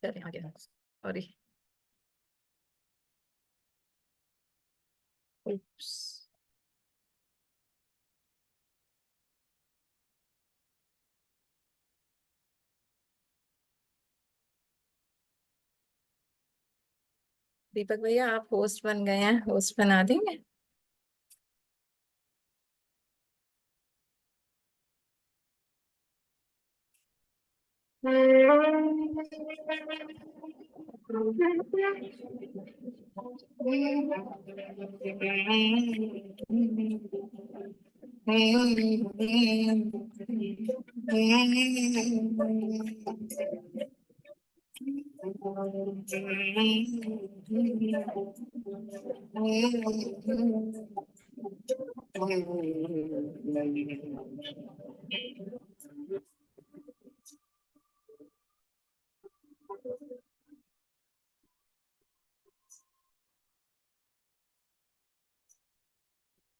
चलिए आ गया। सॉरी। उप्स। दीपक भैया आप होस्ट बन गए हैं, होस्ट बना देंगे।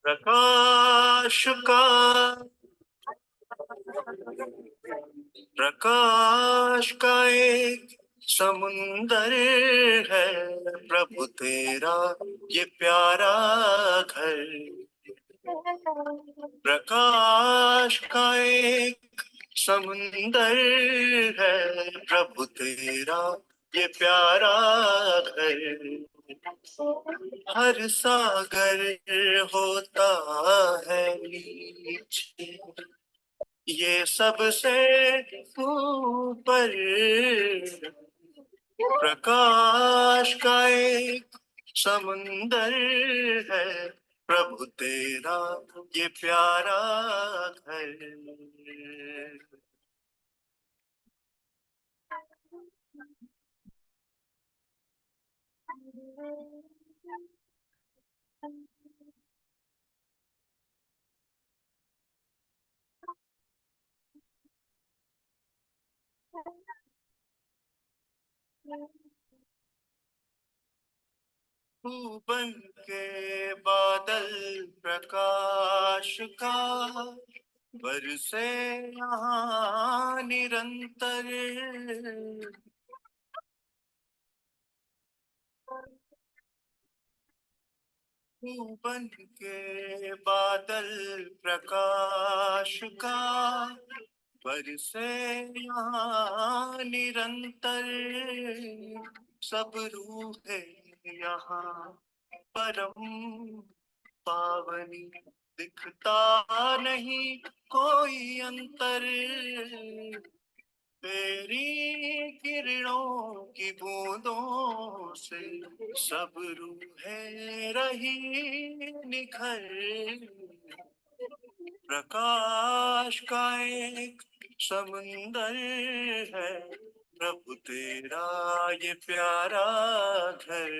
प्रकाश का प्रकाश का एक समुंदर है प्रभु तेरा ये प्यारा घर। प्रकाश का एक समुंदर है प्रभु तेरा ये प्यारा घर। हर सागर होता है नीचे, ये सबसे ऊपर प्रकाश का एक समुंदर है प्रभु तेरा ये प्यारा घर। तू बन के बादल प्रकाश का बरसे यहाँ निरंतर। तू बन के बादल प्रकाश का बरसे यहाँ निरंतर। सब रूह है यहाँ परम पावनी, दिखता नहीं कोई अंतर। तेरी किरणों की बूंदों से सब रूहें रही निखर। प्रकाश का एक समुंदर है प्रभु तेरा ये प्यारा घर।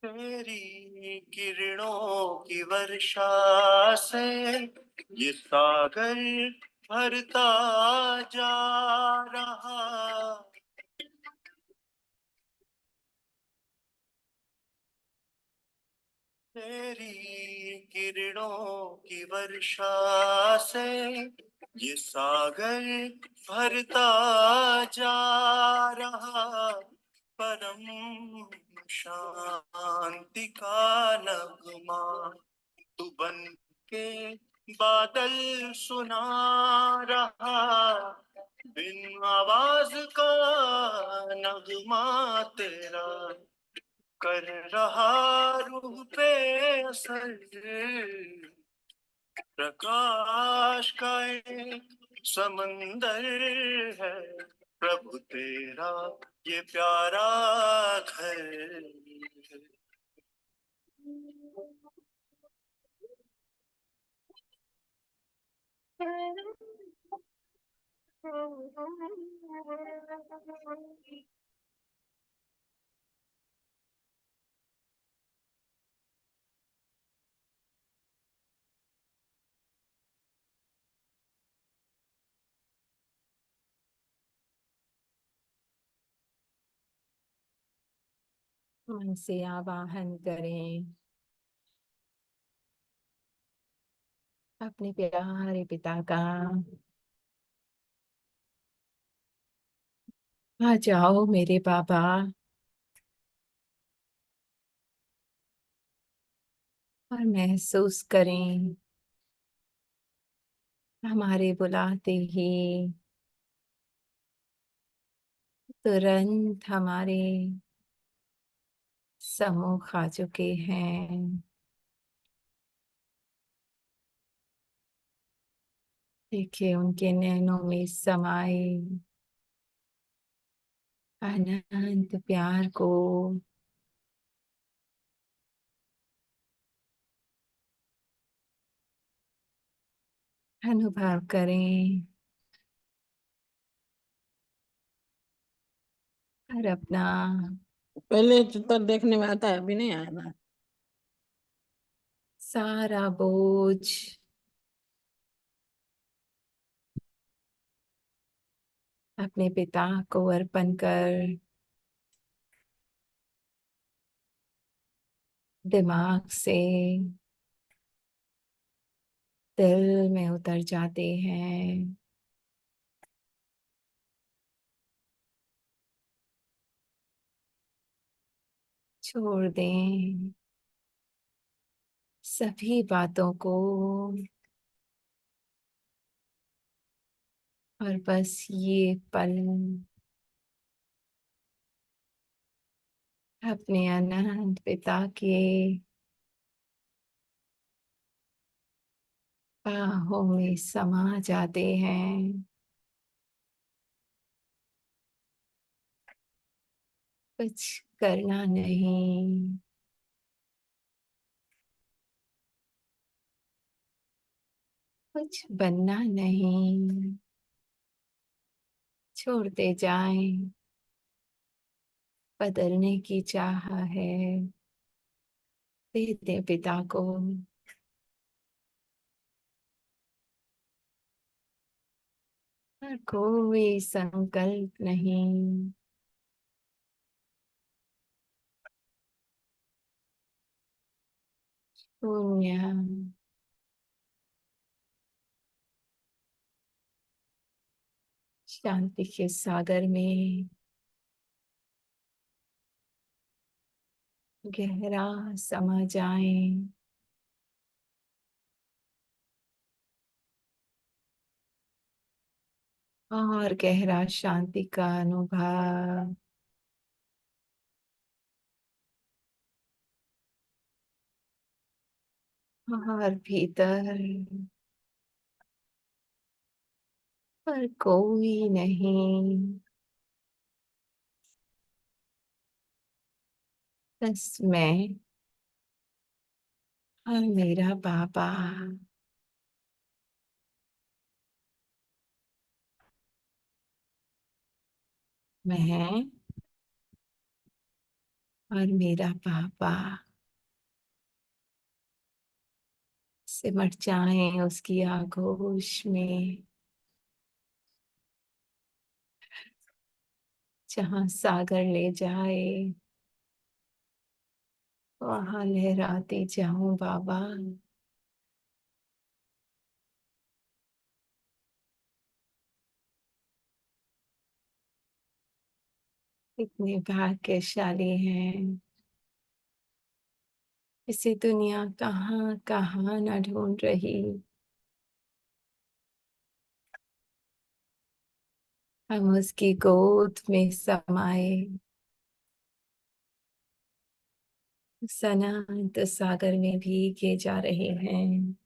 तेरी किरणों की वर्षा से ये सागर भरता जा रहा। तेरी किरणों की वर्षा से ये सागर भरता जा रहा। परम शांति का नगमा तू बन के बादल सुना रहा। बिन आवाज का नगमा तेरा कर रहा रूह पे असर। प्रकाश का एक समंदर है प्रभु तेरा ये प्यारा घर। मन से आवाहन करें अपने प्यारे पिता का। आ जाओ मेरे बाबा, और महसूस करें हमारे बुलाते ही तुरंत हमारे सम्मुख आ चुके हैं। देखिए उनके नैनों में समाए अनंत प्यार को। अनुभव करें और अपना पहले चित्र देखने में आता है, अभी नहीं आया ना। सारा बोझ अपने पिता को अर्पण कर दिमाग से दिल में उतर जाते हैं। छोड़ दें सभी बातों को और बस ये पल अपने अनंत पिता के बाहों में समा जाते हैं। कुछ करना नहीं, कुछ बनना नहीं, छोड़ते जाएं। बदलने की चाह है, दे दे पिता को। और कोई संकल्प नहीं, शून्य। शांति के सागर में गहरा समा जाएं। और गहरा शांति का अनुभव और भीतर पर कोई नहीं, बस मैं और मेरा बाबा। मैं और मेरा पापा सिमट जाएं उसकी आगोश में, जहां सागर ले जाए वहां लहराते जाऊं बाबा। इतने भाग्यशाली हैं, इसे दुनिया कहाँ कहाँ न ढूंढ रही। हम उसकी गोद में समाये सनात सागर में भीगे जा रहे हैं।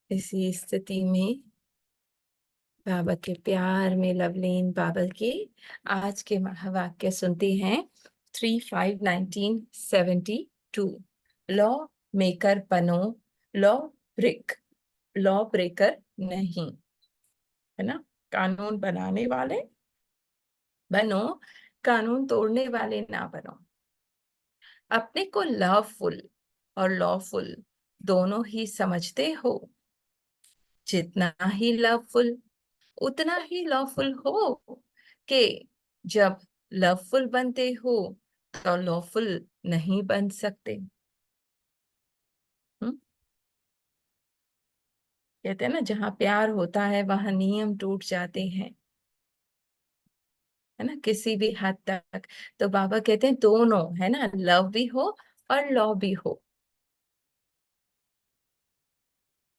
इसी स्थिति में बाबा के प्यार में लवलीन बाबा की आज के महावाक्य सुनते हैं। 3/5/1972 लॉ मेकर बनो, लॉ ब्रेकर नहीं। है ना, कानून बनाने वाले बनो, कानून तोड़ने वाले ना बनो। अपने को लवफुल और लॉफुल दोनों ही समझते हो। जितना ही लवफुल उतना ही लॉफुल हो, कि जब लवफुल बनते हो तो लॉफुल नहीं बन सकते। हम्म? कहते हैं ना, जहां प्यार होता है वहां नियम टूट जाते हैं, है ना, किसी भी हद तक। तो बाबा कहते हैं दोनों, है ना, लव भी हो और लॉ भी हो।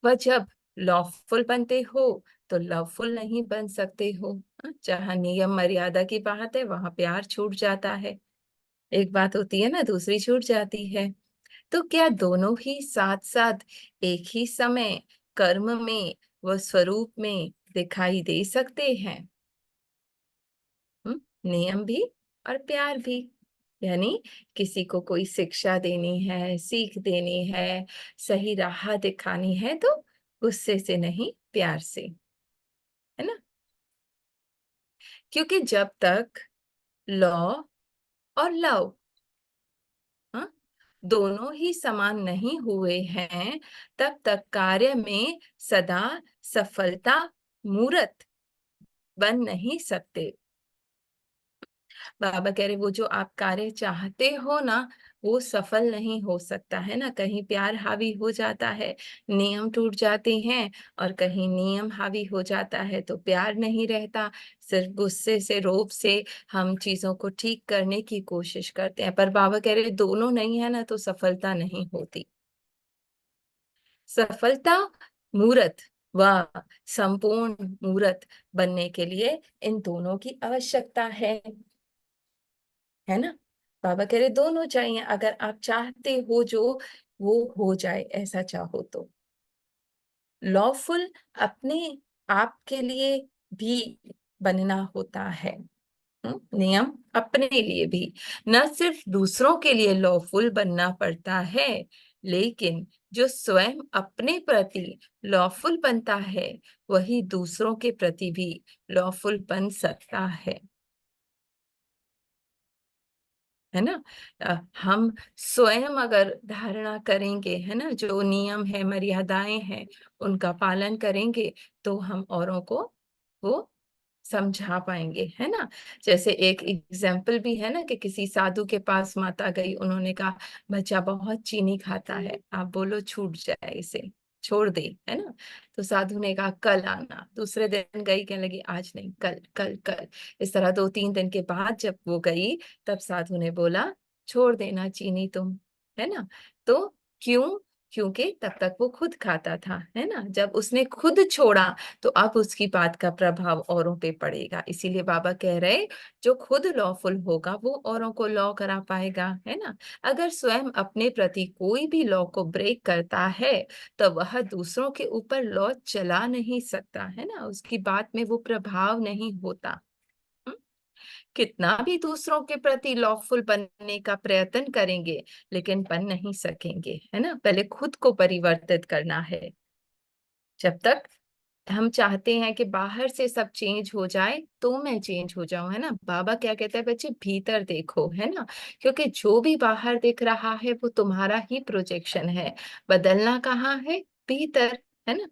वह जब लॉफुल बनते हो तो लवफुल नहीं बन सकते हो। जहां नियम मर्यादा की बात है वहां प्यार छूट जाता है। एक बात होती है ना, दूसरी छूट जाती है। तो क्या दोनों ही साथ साथ एक ही समय कर्म में व स्वरूप में दिखाई दे सकते हैं? नियम भी और प्यार भी। यानी किसी को कोई शिक्षा देनी है, सीख देनी है, सही राह दिखानी है तो गुस्से से नहीं, प्यार से, है ना। क्योंकि जब तक लॉ और लव, हाँ, दोनों ही समान नहीं हुए हैं, तब तक कार्य में सदा सफलता मूर्त बन नहीं सकते। बाबा कह रहे वो जो आप कार्य चाहते हो ना, वो सफल नहीं हो सकता, है ना। कहीं प्यार हावी हो जाता है, नियम टूट जाते हैं, और कहीं नियम हावी हो जाता है तो प्यार नहीं रहता। सिर्फ गुस्से से, रोब से हम चीजों को ठीक करने की कोशिश करते हैं। पर बाबा कह रहे दोनों नहीं है ना तो सफलता नहीं होती। सफलता मूर्त व संपूर्ण मूर्त बनने के लिए इन दोनों की आवश्यकता है ना। बाबा कह रहे दोनों चाहिए, अगर आप चाहते हो जो वो हो जाए, ऐसा चाहो तो। लॉफुल अपने आप के लिए भी बनना होता है। नियम अपने लिए भी, न सिर्फ दूसरों के लिए लॉफुल बनना पड़ता है, लेकिन जो स्वयं अपने प्रति लॉफुल बनता है वही दूसरों के प्रति भी लॉफुल बन सकता है ना। हम स्वयं अगर धारणा करेंगे, है ना, जो नियम है, मर्यादाएं हैं, उनका पालन करेंगे तो हम औरों को वो समझा पाएंगे, है ना। जैसे एक एग्जाम्पल भी है ना, कि किसी साधु के पास माता गई, उन्होंने कहा बच्चा बहुत चीनी खाता है, आप बोलो छूट जाए, इसे छोड़ दे, है ना। तो साधु ने कहा कल आना। दूसरे दिन गई, कहने लगी आज नहीं, कल कल कल। इस तरह 2-3 दिन के बाद जब वो गई, तब साधु ने बोला छोड़ देना चीनी तुम, है ना। तो क्यों? क्योंकि तब तक वो खुद खाता था, है ना। जब उसने खुद छोड़ा तो अब उसकी बात का प्रभाव औरों पे पड़ेगा। इसीलिए बाबा कह रहे जो खुद लॉफुल होगा वो औरों को लॉ करा पाएगा, है ना। अगर स्वयं अपने प्रति कोई भी लॉ को ब्रेक करता है तो वह दूसरों के ऊपर लॉ चला नहीं सकता, है ना। उसकी बात में वो प्रभाव नहीं होता। कितना भी दूसरों के प्रति लॉफुल बनने का प्रयत्न करेंगे, लेकिन बन नहीं सकेंगे, है ना। पहले खुद को परिवर्तित करना है। जब तक हम चाहते हैं कि बाहर से सब चेंज हो जाए तो मैं चेंज हो जाऊं, है ना। बाबा क्या कहता है बच्चे, भीतर देखो, है ना। क्योंकि जो भी बाहर दिख रहा है वो तुम्हारा ही प्रोजेक्शन है। बदलना कहाँ है? भीतर, है ना।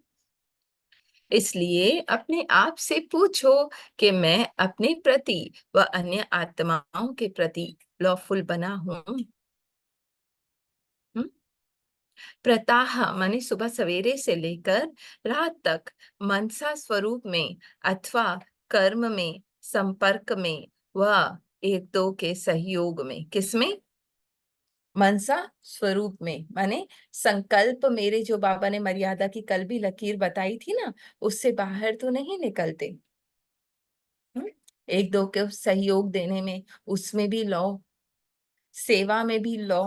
इसलिए अपने आप से पूछो कि मैं अपने प्रति व अन्य आत्माओं के प्रति लॉफुल बना हूं। प्रताह माने सुबह सवेरे से लेकर रात तक, मनसा स्वरूप में अथवा कर्म में, संपर्क में व एक दो के सहयोग में। किसमें? मनसा स्वरूप में, माने संकल्प मेरे, जो बाबा ने मर्यादा की कल भी लकीर बताई थी ना, उससे बाहर तो नहीं निकलते। एक दो के सहयोग देने में, उसमें भी लॉ, सेवा में भी लॉ।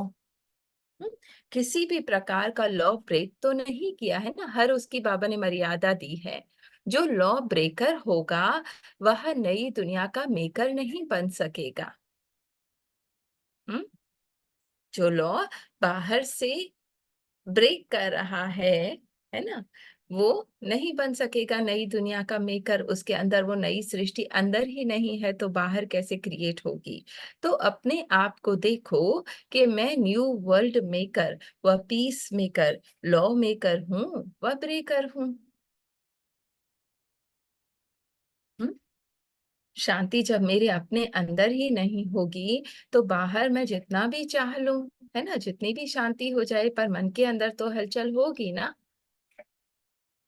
किसी भी प्रकार का लॉ ब्रेक तो नहीं किया, है ना। हर उसकी बाबा ने मर्यादा दी है। जो लॉ ब्रेकर होगा वह नई दुनिया का मेकर नहीं बन सकेगा। हम्म जो लॉ बाहर से ब्रेक कर रहा है ना, वो नहीं बन सकेगा नई दुनिया का मेकर। उसके अंदर वो नई सृष्टि अंदर ही नहीं है तो बाहर कैसे क्रिएट होगी। तो अपने आप को देखो कि मैं न्यू वर्ल्ड मेकर व पीस मेकर, लॉ मेकर हूँ व ब्रेकर हूँ। शांति जब मेरे अपने अंदर ही नहीं होगी, तो बाहर मैं जितना भी चाह लूं, है ना, जितनी भी शांति हो जाए, पर मन के अंदर तो हलचल होगी ना,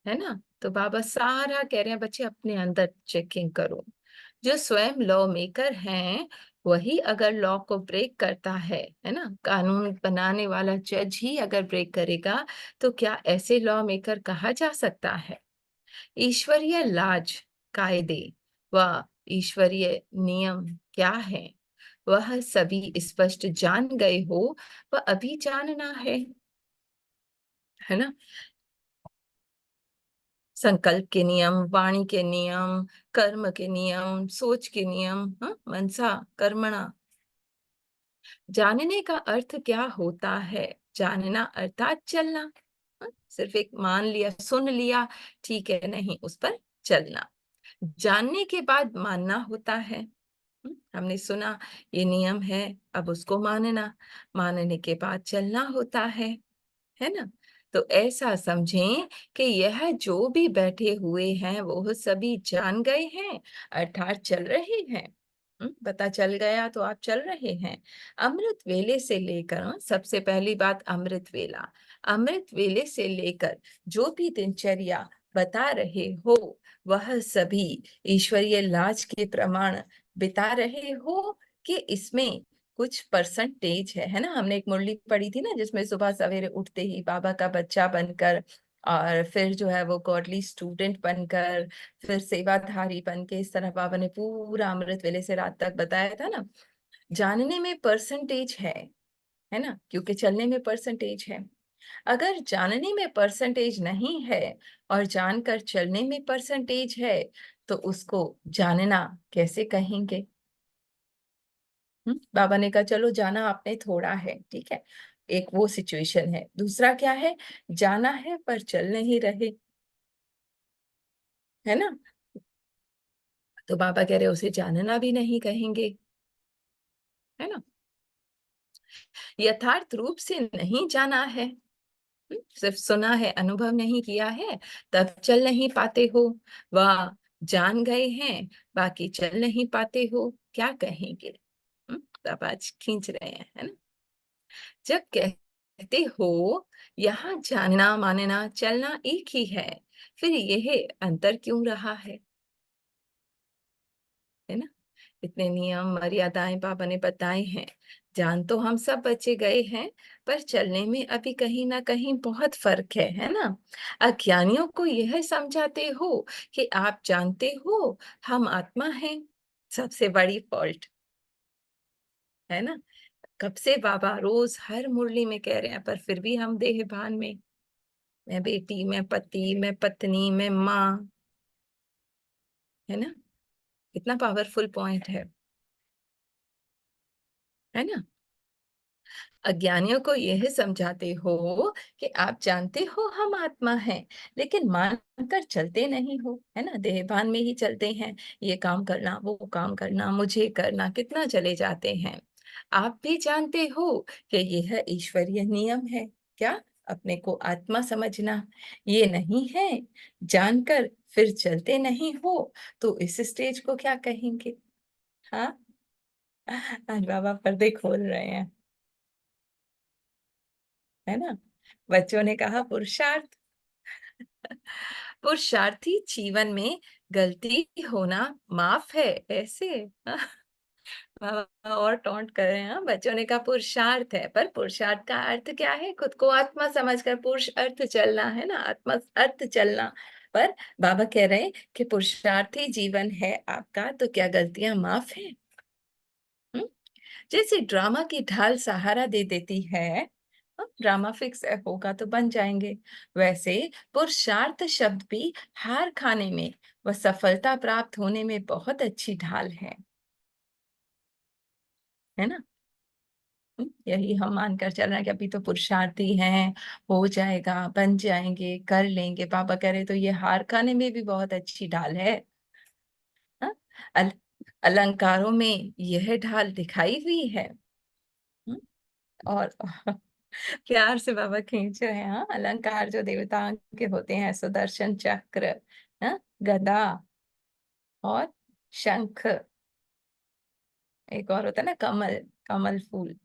है ना। तो बाबा सारा कह रहे हैं, बच्चे अपने अंदर चेकिंग करो। जो स्वयं लॉ मेकर हैं, वही अगर लॉ को ब्रेक करता है ना, कानून बनाने वाला जज ही अगर ब्रेक करेगा, तो क्या ऐसे लॉ मेकर कहा जा सकता है? ईश्वरीय लाज, कायदे व ईश्वरीय नियम क्या है, वह सभी स्पष्ट जान गए हो, वह अभी जानना है ना। संकल्प के नियम, वाणी के नियम, कर्म के नियम, सोच के नियम, हाँ, मनसा कर्मणा। जानने का अर्थ क्या होता है? जानना अर्थात चलना। हाँ, सिर्फ एक मान लिया, सुन लिया, ठीक है, नहीं, उस पर चलना। जानने के बाद मानना होता है। हमने सुना ये नियम है, अब उसको मानना, मानने के बाद चलना होता है ना। तो ऐसा समझें कि यह जो भी बैठे हुए हैं वो सभी जान गए हैं, अर्थात चल रहे हैं। पता चल गया तो आप चल रहे हैं। अमृत वेले से लेकर, सबसे पहली बात अमृत वेला, अमृत वेले से लेकर जो भी दिनचर्या बता रहे हो, वह सभी ईश्वरीय लाज के प्रमाण बिता रहे हो, कि इसमें कुछ परसेंटेज है ना। हमने एक मुरली पढ़ी थी ना, जिसमें सुबह सवेरे उठते ही बाबा का बच्चा बनकर, और फिर जो है वो गॉडली स्टूडेंट बनकर, फिर सेवाधारी बन के, इस तरह बाबा ने पूरा अमृत वेले से रात तक बताया था ना। जानने में परसेंटेज है ना, क्योंकि चलने में परसेंटेज है। अगर जानने में परसेंटेज नहीं है और जानकर चलने में परसेंटेज है, तो उसको जानना कैसे कहेंगे? बाबा ने कहा चलो जाना आपने थोड़ा है, ठीक है, एक वो सिचुएशन है। दूसरा क्या है? जाना है पर चल नहीं रहे, है ना। तो बाबा कह रहे उसे जानना भी नहीं कहेंगे, है ना। यथार्थ रूप से नहीं जाना है, सिर्फ सुना है, अनुभव नहीं किया है, तब चल नहीं पाते हो। वह जान गए हैं, बाकी चल नहीं पाते हो, क्या कहेंगे? तब आज खींच रहे हैं, है ना। जब कहते हो यहाँ जानना मानना चलना एक ही है, फिर यह अंतर क्यों रहा है ना। इतने नियम मर्यादाएं बाबा ने बताए हैं, जान तो हम सब बच्चे गए हैं, पर चलने में अभी कहीं ना कहीं बहुत फर्क है ना। अज्ञानियों को यह समझाते हो कि आप जानते हो हम आत्मा हैं, सबसे बड़ी फॉल्ट, है ना। कब से बाबा रोज हर मुरली में कह रहे हैं, पर फिर भी हम देहभान में, मैं बेटी, मैं पति, मैं पत्नी, मैं माँ, है ना। कितना पावरफुल पॉइंट है ना। अज्ञानियों को यह समझाते हो कि आप जानते हो हम आत्मा हैं, लेकिन मानकर चलते नहीं हो, है ना, देहभान में ही चलते हैं। ये काम करना, वो काम करना, मुझे करना, कितना चले जाते हैं। आप भी जानते हो कि यह ईश्वरीय नियम है, क्या? अपने को आत्मा समझना, ये नहीं है। जानकर फिर चलते नहीं हो, तो इस स्टेज को क्या कहेंगे? हाँ, आज बाबा पर्दे खोल रहे हैं, है ना। बच्चों ने कहा पुरुषार्थ, पुरुषार्थी जीवन में गलती होना माफ है, ऐसे। हाँ, बाबा और टॉन्ट कर रहे हैं। बच्चों ने कहा पुरुषार्थ है, पर पुरुषार्थ का अर्थ क्या है? खुद को आत्मा समझकर पुरुष अर्थ चलना, है ना, आत्मा अर्थ चलना। पर बाबा कह रहे हैं कि पुरुषार्थी जीवन है आपका, तो क्या गलतियां माफ है? जैसे ड्रामा की ढाल सहारा दे देती है, ड्रामा फिक्स होगा तो बन जाएंगे, वैसे पुरुषार्थ शब्द भी हार खाने में व सफलता प्राप्त होने में बहुत अच्छी ढाल है ना। यही हम मानकर चल रहे हैं कि अभी तो पुरुषार्थी हैं, हो जाएगा, बन जाएंगे, कर लेंगे। पापा कह रहे तो ये हार खाने में भी बहुत अच्छी ढाल है। हाँ? अल, अलंकारों में यह ढाल दिखाई हुई है। हम्म, और प्यार से बाबा खींच रहे हैं। हाँ, अलंकार जो देवता के होते हैं, सुदर्शन चक्र, हाँ, गदा, और शंख। एक और होता है ना, कमल, कमल फूल।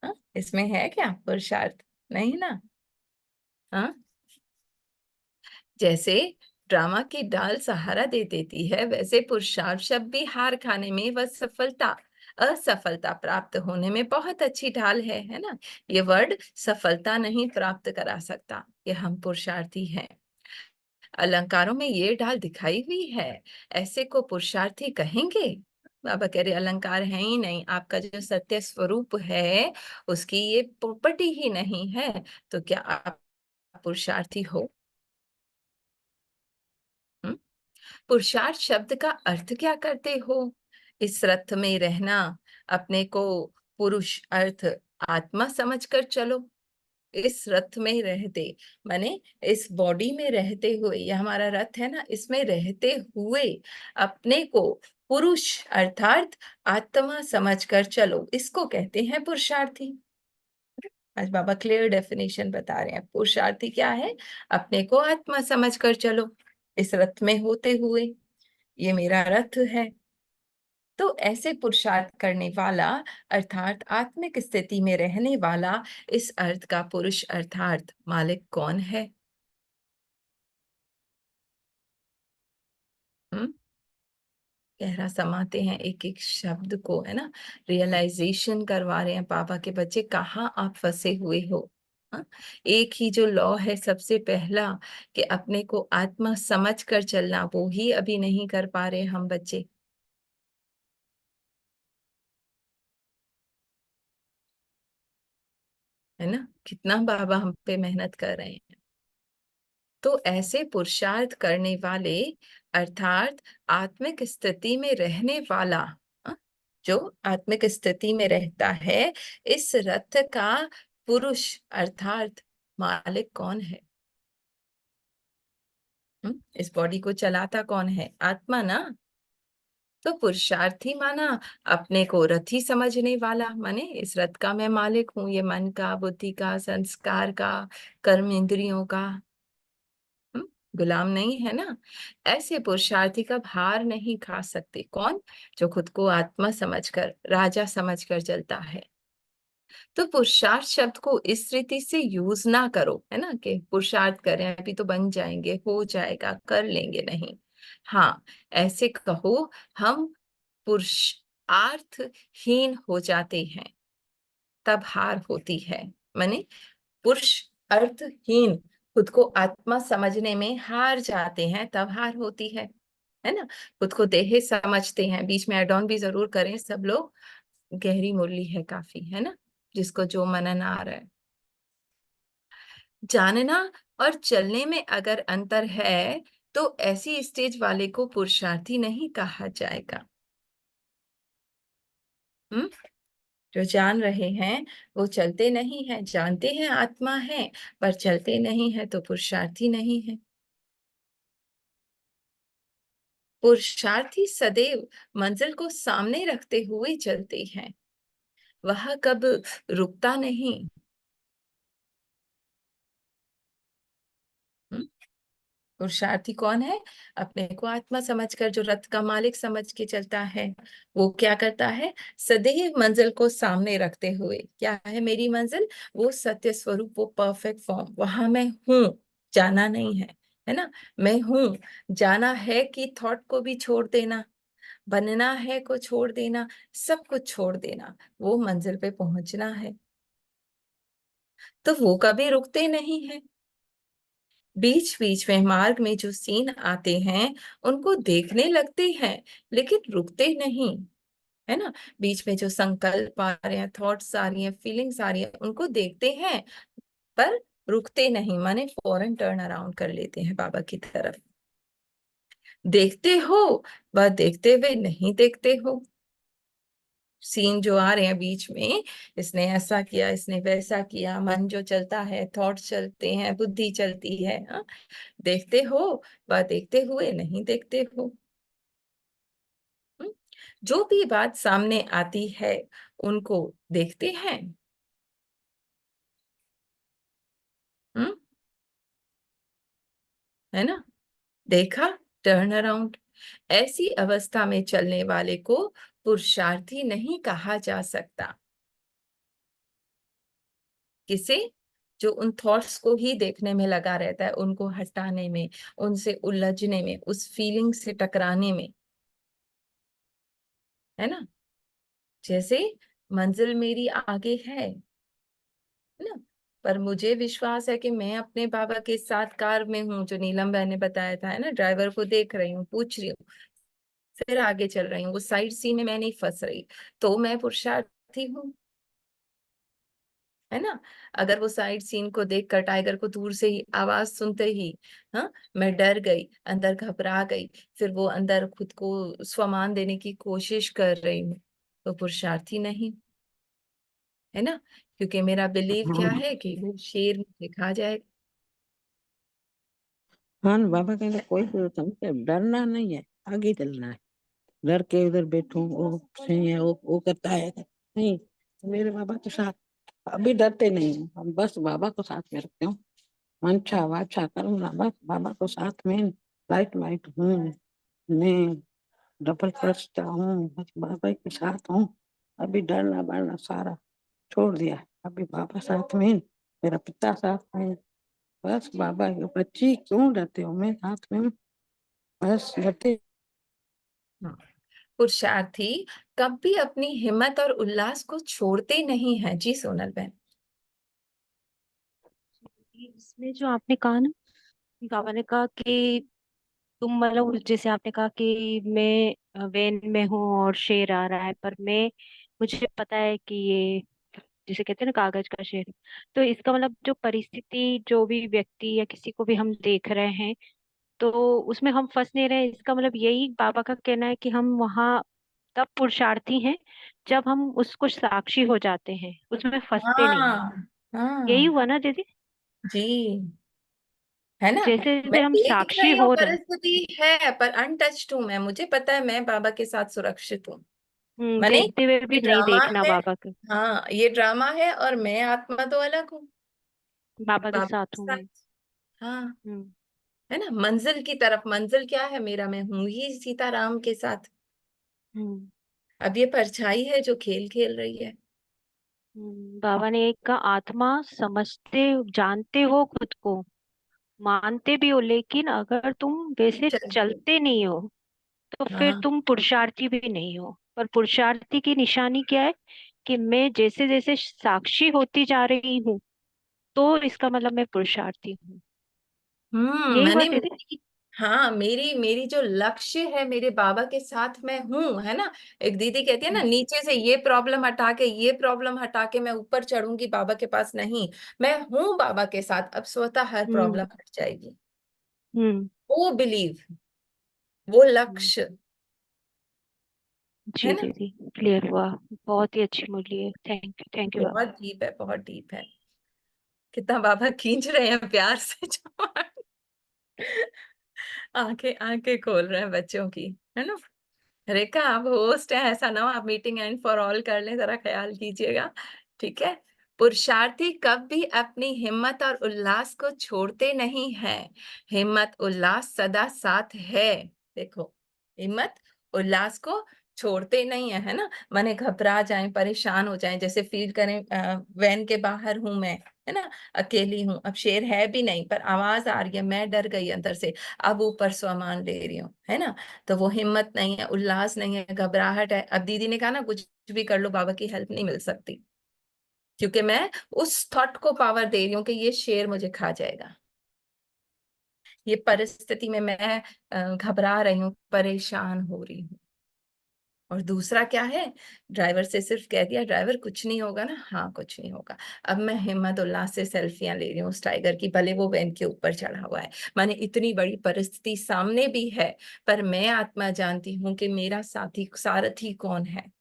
हाँ, इसमें है क्या पुरुषार्थ? नहीं ना। हाँ, जैसे ड्रामा की डाल सहारा दे देती है, वैसे पुरुषार्थ शब्द भी हार खाने में व सफलता असफलता प्राप्त होने में बहुत अच्छी ढाल है ना। ये वर्ड सफलता नहीं प्राप्त करा सकता, ये हम पुरुषार्थी हैं। अलंकारों में ये ढाल दिखाई हुई है, ऐसे को पुरुषार्थी कहेंगे? बाबा कह रहे अलंकार है ही नहीं, आपका जो सत्य स्वरूप है उसकी ये प्रॉपर्टी ही नहीं है, तो क्या आप पुरुषार्थी हो? हम्म? पुरुषार्थ शब्द का अर्थ क्या करते हो? इस रथ में रहना, अपने को पुरुष अर्थ आत्मा समझकर चलो। इस रथ में रहते माने इस बॉडी में रहते हुए, ये हमारा रथ है ना, इसमें रहते हुए अपने को पुरुष अर्थात आत्मा समझकर चलो, इसको कहते हैं पुरुषार्थी। आज बाबा क्लियर डेफिनेशन बता रहे हैं, पुरुषार्थी क्या है? अपने को आत्मा समझकर चलो, इस रथ में होते हुए, ये मेरा रथ है। तो ऐसे पुरुषार्थ करने वाला अर्थात आत्मिक स्थिति में रहने वाला, इस अर्थ का पुरुष अर्थात मालिक कौन है? हम्म? गहरा समाते हैं एक एक शब्द को, है ना, रियलाइजेशन करवा रहे हैं बाबा के बच्चे, कहाँ आप फंसे हुए हो। हाँ? एक ही जो लॉ है सबसे पहला, कि अपने को आत्मा समझ कर चलना, वो ही अभी नहीं कर पा रहे हम बच्चे, है ना। कितना बाबा हम पे मेहनत कर रहे हैं। तो ऐसे पुरुषार्थ करने वाले अर्थात आत्मिक स्थिति में रहने वाला, अ, जो आत्मिक स्थिति में रहता है, इस रथ का पुरुष अर्थात मालिक कौन है? इस बॉडी को चलाता कौन है? आत्मा ना। तो पुरुषार्थी माना अपने को रथी समझने वाला, माने इस रथ का मैं मालिक हूं, ये मन का, बुद्धि का, संस्कार का, कर्म इंद्रियों का। हम्म, गुलाम नहीं है ना। ऐसे पुरुषार्थी का भार नहीं खा सकते कौन? जो खुद को आत्मा समझकर, राजा समझकर चलता है। तो पुरुषार्थ शब्द को इस रीति से यूज ना करो, है ना, कि पुरुषार्थ करें अभी तो बन जाएंगे, हो जाएगा, कर लेंगे, नहीं। हाँ, ऐसे कहो, हम पुरुषार्थहीन हो जाते हैं, तब हार होती है। माने पुरुष अर्थहीन, खुद को आत्मा समझने में हार जाते हैं, तब हार होती है ना। खुद को देह समझते हैं, बीच में एड ऑन भी जरूर करें सब लोग, गहरी मुरली है काफी, है ना, जिसको जो मनन आ रहा है। जानना और चलने में अगर अंतर है, तो ऐसी स्टेज वाले को पुरुषार्थी नहीं कहा जाएगा। हम्म, जो जान रहे हैं वो चलते नहीं हैं, जानते हैं आत्मा है पर चलते नहीं है, तो पुरुषार्थी नहीं है। पुरुषार्थी सदैव मंजिल को सामने रखते हुए चलते हैं, वह कब रुकता नहीं। हम्म? पुरुषार्थी कौन है? अपने को आत्मा समझकर जो रथ का मालिक समझ के चलता है, वो क्या करता है? सदैव मंजिल को सामने रखते हुए, क्या है मेरी मंजिल? वो सत्य स्वरूप, वो परफेक्ट फॉर्म, वहां मैं हूँ, जाना नहीं है ना। मैं हूँ, जाना है कि थॉट को भी छोड़ देना, बनना है को छोड़ देना, सब कुछ छोड़ देना, वो मंजिल पे पहुंचना है। तो वो कभी रुकते नहीं है। बीच बीच में मार्ग में जो सीन आते हैं, उनको देखने लगते हैं, लेकिन रुकते नहीं, है ना। बीच में जो संकल्प आ रहे हैं, थॉट्स आ रही हैं, फीलिंग्स आ रही हैं, उनको देखते हैं, पर रुकते नहीं, माने फौरन टर्न अराउंड कर लेते हैं बाबा की तरफ। देखते हो, वह देखते हुए नहीं देखते हो। सीन जो आ रहे हैं बीच में, इसने ऐसा किया, इसने वैसा किया, मन जो चलता है, थॉट चलते हैं, बुद्धि चलती है, हाँ? देखते हो, वह देखते हुए नहीं देखते हो। हम्म? जो भी बात सामने आती है, उनको देखते हैं। हम्म, है ना। देखा, टर्न अराउंड, ऐसी अवस्था में चलने वाले को पुरुषार्थी नहीं कहा जा सकता। किसे? जो उन थॉट्स को ही देखने में लगा रहता है, उनको हटाने में, उनसे उलझने में, उस फीलिंग से टकराने में, है ना। जैसे मंजिल मेरी आगे है ना, पर मुझे विश्वास है कि मैं अपने बाबा के साथ कार में हूँ, जो नीलम बहन ने बताया था, है ना। ड्राइवर को देख रही हूँ, पूछ रही हूँ, फिर आगे चल रही हूँ, वो साइड सीन में मैं नहीं फंस रही, तो मैं पुरुषार्थी हूँ, है ना। अगर वो साइड सीन को देखकर टाइगर को दूर से ही आवाज सुनते ही, हाँ, मैं डर गई, अंदर घबरा गई, फिर वो अंदर खुद को स्वमान देने की कोशिश कर रही हूँ, तो पुरुषार्थी नहीं, है ना। क्योंकि मेरा बिलीव क्या है कि वो शेर मुझे खा जाएगा। हाँ न, बाबा कहते कोई जरूरत नहीं, डरना नहीं है, आगे चलना है। डर के उधर बैठूं, वो सही है, वो करता है, नहीं। मेरे बाबा के साथ अभी डरते नहीं हूँ, हम बस बाबा को साथ में रखते हूँ। मंशा वाचा करूंगा, बस बाबा को साथ में, लाइट वाइट हूँ मैं, डबल फर्स्ट हूँ, बस बाबा के साथ हूँ। अभी डरना बरना सारा छोड़ दिया, अभी बाबा साथ में, मेरा पिता साथ में, बस बाबा के बच्ची क्यों डरते हो, मैं साथ में हूँ, बस डरते। हाँ। पुरुषार्थी कभी अपनी हिम्मत और उल्लास को छोड़ते नहीं है। जी सोनल बहन। इसमें जो आपने कहा ना, बाबा ने कहा कि तुम मतलब जैसे आपने कहा कि मैं वैन में हूँ और शेर आ रहा है, पर मैं मुझे पता है कि ये जिसे कहते हैं ना कागज का शेर। तो इसका मतलब जो परिस्थिति, जो भी व्यक्ति या किसी को भी हम देख रहे हैं, तो उसमें हम फंस नहीं रहे। इसका मतलब यही बाबा का कहना है कि हम वहाँ तब पुरुषार्थी हैं जब हम उसको साक्षी हो जाते हैं, उसमें फंसते नहीं है। हाँ हाँ। यही हुआ ना दीदी? जी, है ना। जैसे मैं जैसे हम देख साक्षी रही हूँ हो रहे। परिस्थिति है, पर अनटच्ड हूँ मैं, मुझे पता है मैं बाबा के साथ सुरक्षित हूँ। माने देखते हुए ये भी नहीं ड्रामा देखना है। बाबा के। हाँ, ये ड्रामा है और मैं आत्मा तो अलग हूँ, बाबा के बाबा के साथ हूँ मैं। साथ। हाँ, हम्म। है ना। मंजिल की तरफ, मंजिल क्या है मेरा, मैं हूँ ही सीताराम के साथ। हम्म। अब ये परछाई है जो खेल खेल रही है। बाबा ने एक का आत्मा समझते, जानते हो खुद को, मानते भी हो, लेकिन अगर तुम वैसे चलते। चलते नहीं हो तो फिर हाँ। तुम पुरुषार्थी भी नहीं हो। पर पुरुषार्थी की निशानी क्या है? कि मैं जैसे जैसे साक्षी होती जा रही हूँ, तो इसका मतलब मैं पुरुषार्थी हूँ। यही हुआ मैंने दीदी। मेरी, हाँ, मेरी मेरी जो लक्ष्य है, मेरे बाबा के साथ मैं हूँ, है ना। एक दीदी कहती है ना, हम्म। नीचे से ये प्रॉब्लम हटा के, ये प्रॉब्लम हटा के मैं ऊपर चढ़ूंगी बाबा के पास, नहीं, मैं हूँ बाबा के साथ, अब स्वतः हर हम्म। प्रॉब्लम हट जाएगी। हम्म। वो बिलीव, वो हम्म। लक्ष्य, है जी ना। दीदी, क्लियर हुआ। बहुत ही अच्छी मुरली है। थैंक यू बाबा। बहुत डीप है, बहुत डीप है। कितना बाबा खींच रहे हैं प्यार से आंखें आंखें खोल रहे हैं बच्चों की, है ना। रेखा, आप होस्ट हैं, ऐसा ना हो आप मीटिंग एंड फॉर ऑल कर लें, जरा ख्याल कीजिएगा। ठीक है। पुरुषार्थी कभी अपनी हिम्मत और उल्लास को छोड़ते नहीं हैं। हिम्मत उल्लास सदा साथ है। देखो, हिम्मत उल्लास को छोड़ते नहीं है, है ना। माने घबरा जाएं, परेशान हो जाएं, जैसे फील करें वैन के बाहर हूं मैं, है ना, अकेली हूं, अब शेर है भी नहीं, पर आवाज आ रही है, मैं डर गई अंदर से, अब ऊपर स्वमान ले रही हूँ, है ना। तो वो हिम्मत नहीं है, उल्लास नहीं है, घबराहट है। अब दीदी ने कहा ना, कुछ भी कर लो बाबा की हेल्प नहीं मिल सकती, क्योंकि मैं उस थॉट को पावर दे रही हूँ कि ये शेर मुझे खा जाएगा। ये परिस्थिति में मैं घबरा रही हूँ, परेशान हो रही हूँ। और दूसरा क्या है, ड्राइवर से सिर्फ कह दिया ड्राइवर कुछ नहीं होगा ना, हाँ कुछ नहीं होगा। अब मैं हिम्मत उल्लास से सेल्फियां ले रही हूँ उस टाइगर की, भले वो वैन के ऊपर चढ़ा हुआ है, माने इतनी बड़ी परिस्थिति सामने भी है, पर मैं आत्मा जानती हूँ कि मेरा साथी सारथी कौन है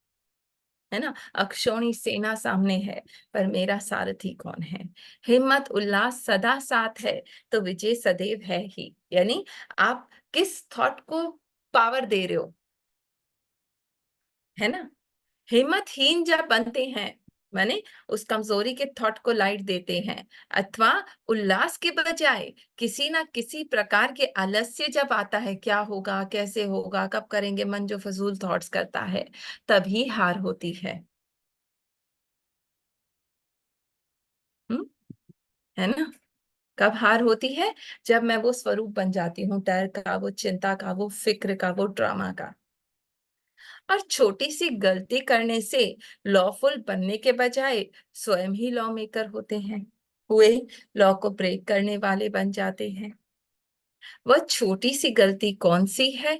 ना। अक्षौणी सेना सामने है, पर मेरा सारथी कौन है। हिम्मत उल्लास सदा साथ है, तो विजय सदैव है ही। यानी आप किस थॉट को पावर दे रहे हो, है ना। हिम्मतहीन जब बनते हैं, माने उस कमजोरी के थॉट को लाइट देते हैं, अथवा उल्लास के बजाय किसी ना किसी प्रकार के आलस्य जब आता है, क्या होगा, कैसे होगा, कब करेंगे, मन जो फजूल थॉट्स करता है, तभी हार होती है। हम्म, है ना? कब हार होती है? जब मैं वो स्वरूप बन जाती हूँ, डर का, वो चिंता का, वो फिक्र का, वो ड्रामा का। और छोटी सी गलती करने से लॉफुल बनने के बजाय स्वयं ही लॉ मेकर होते हैं, हुए लॉ को ब्रेक करने वाले बन जाते हैं। वह छोटी सी गलती कौन सी है?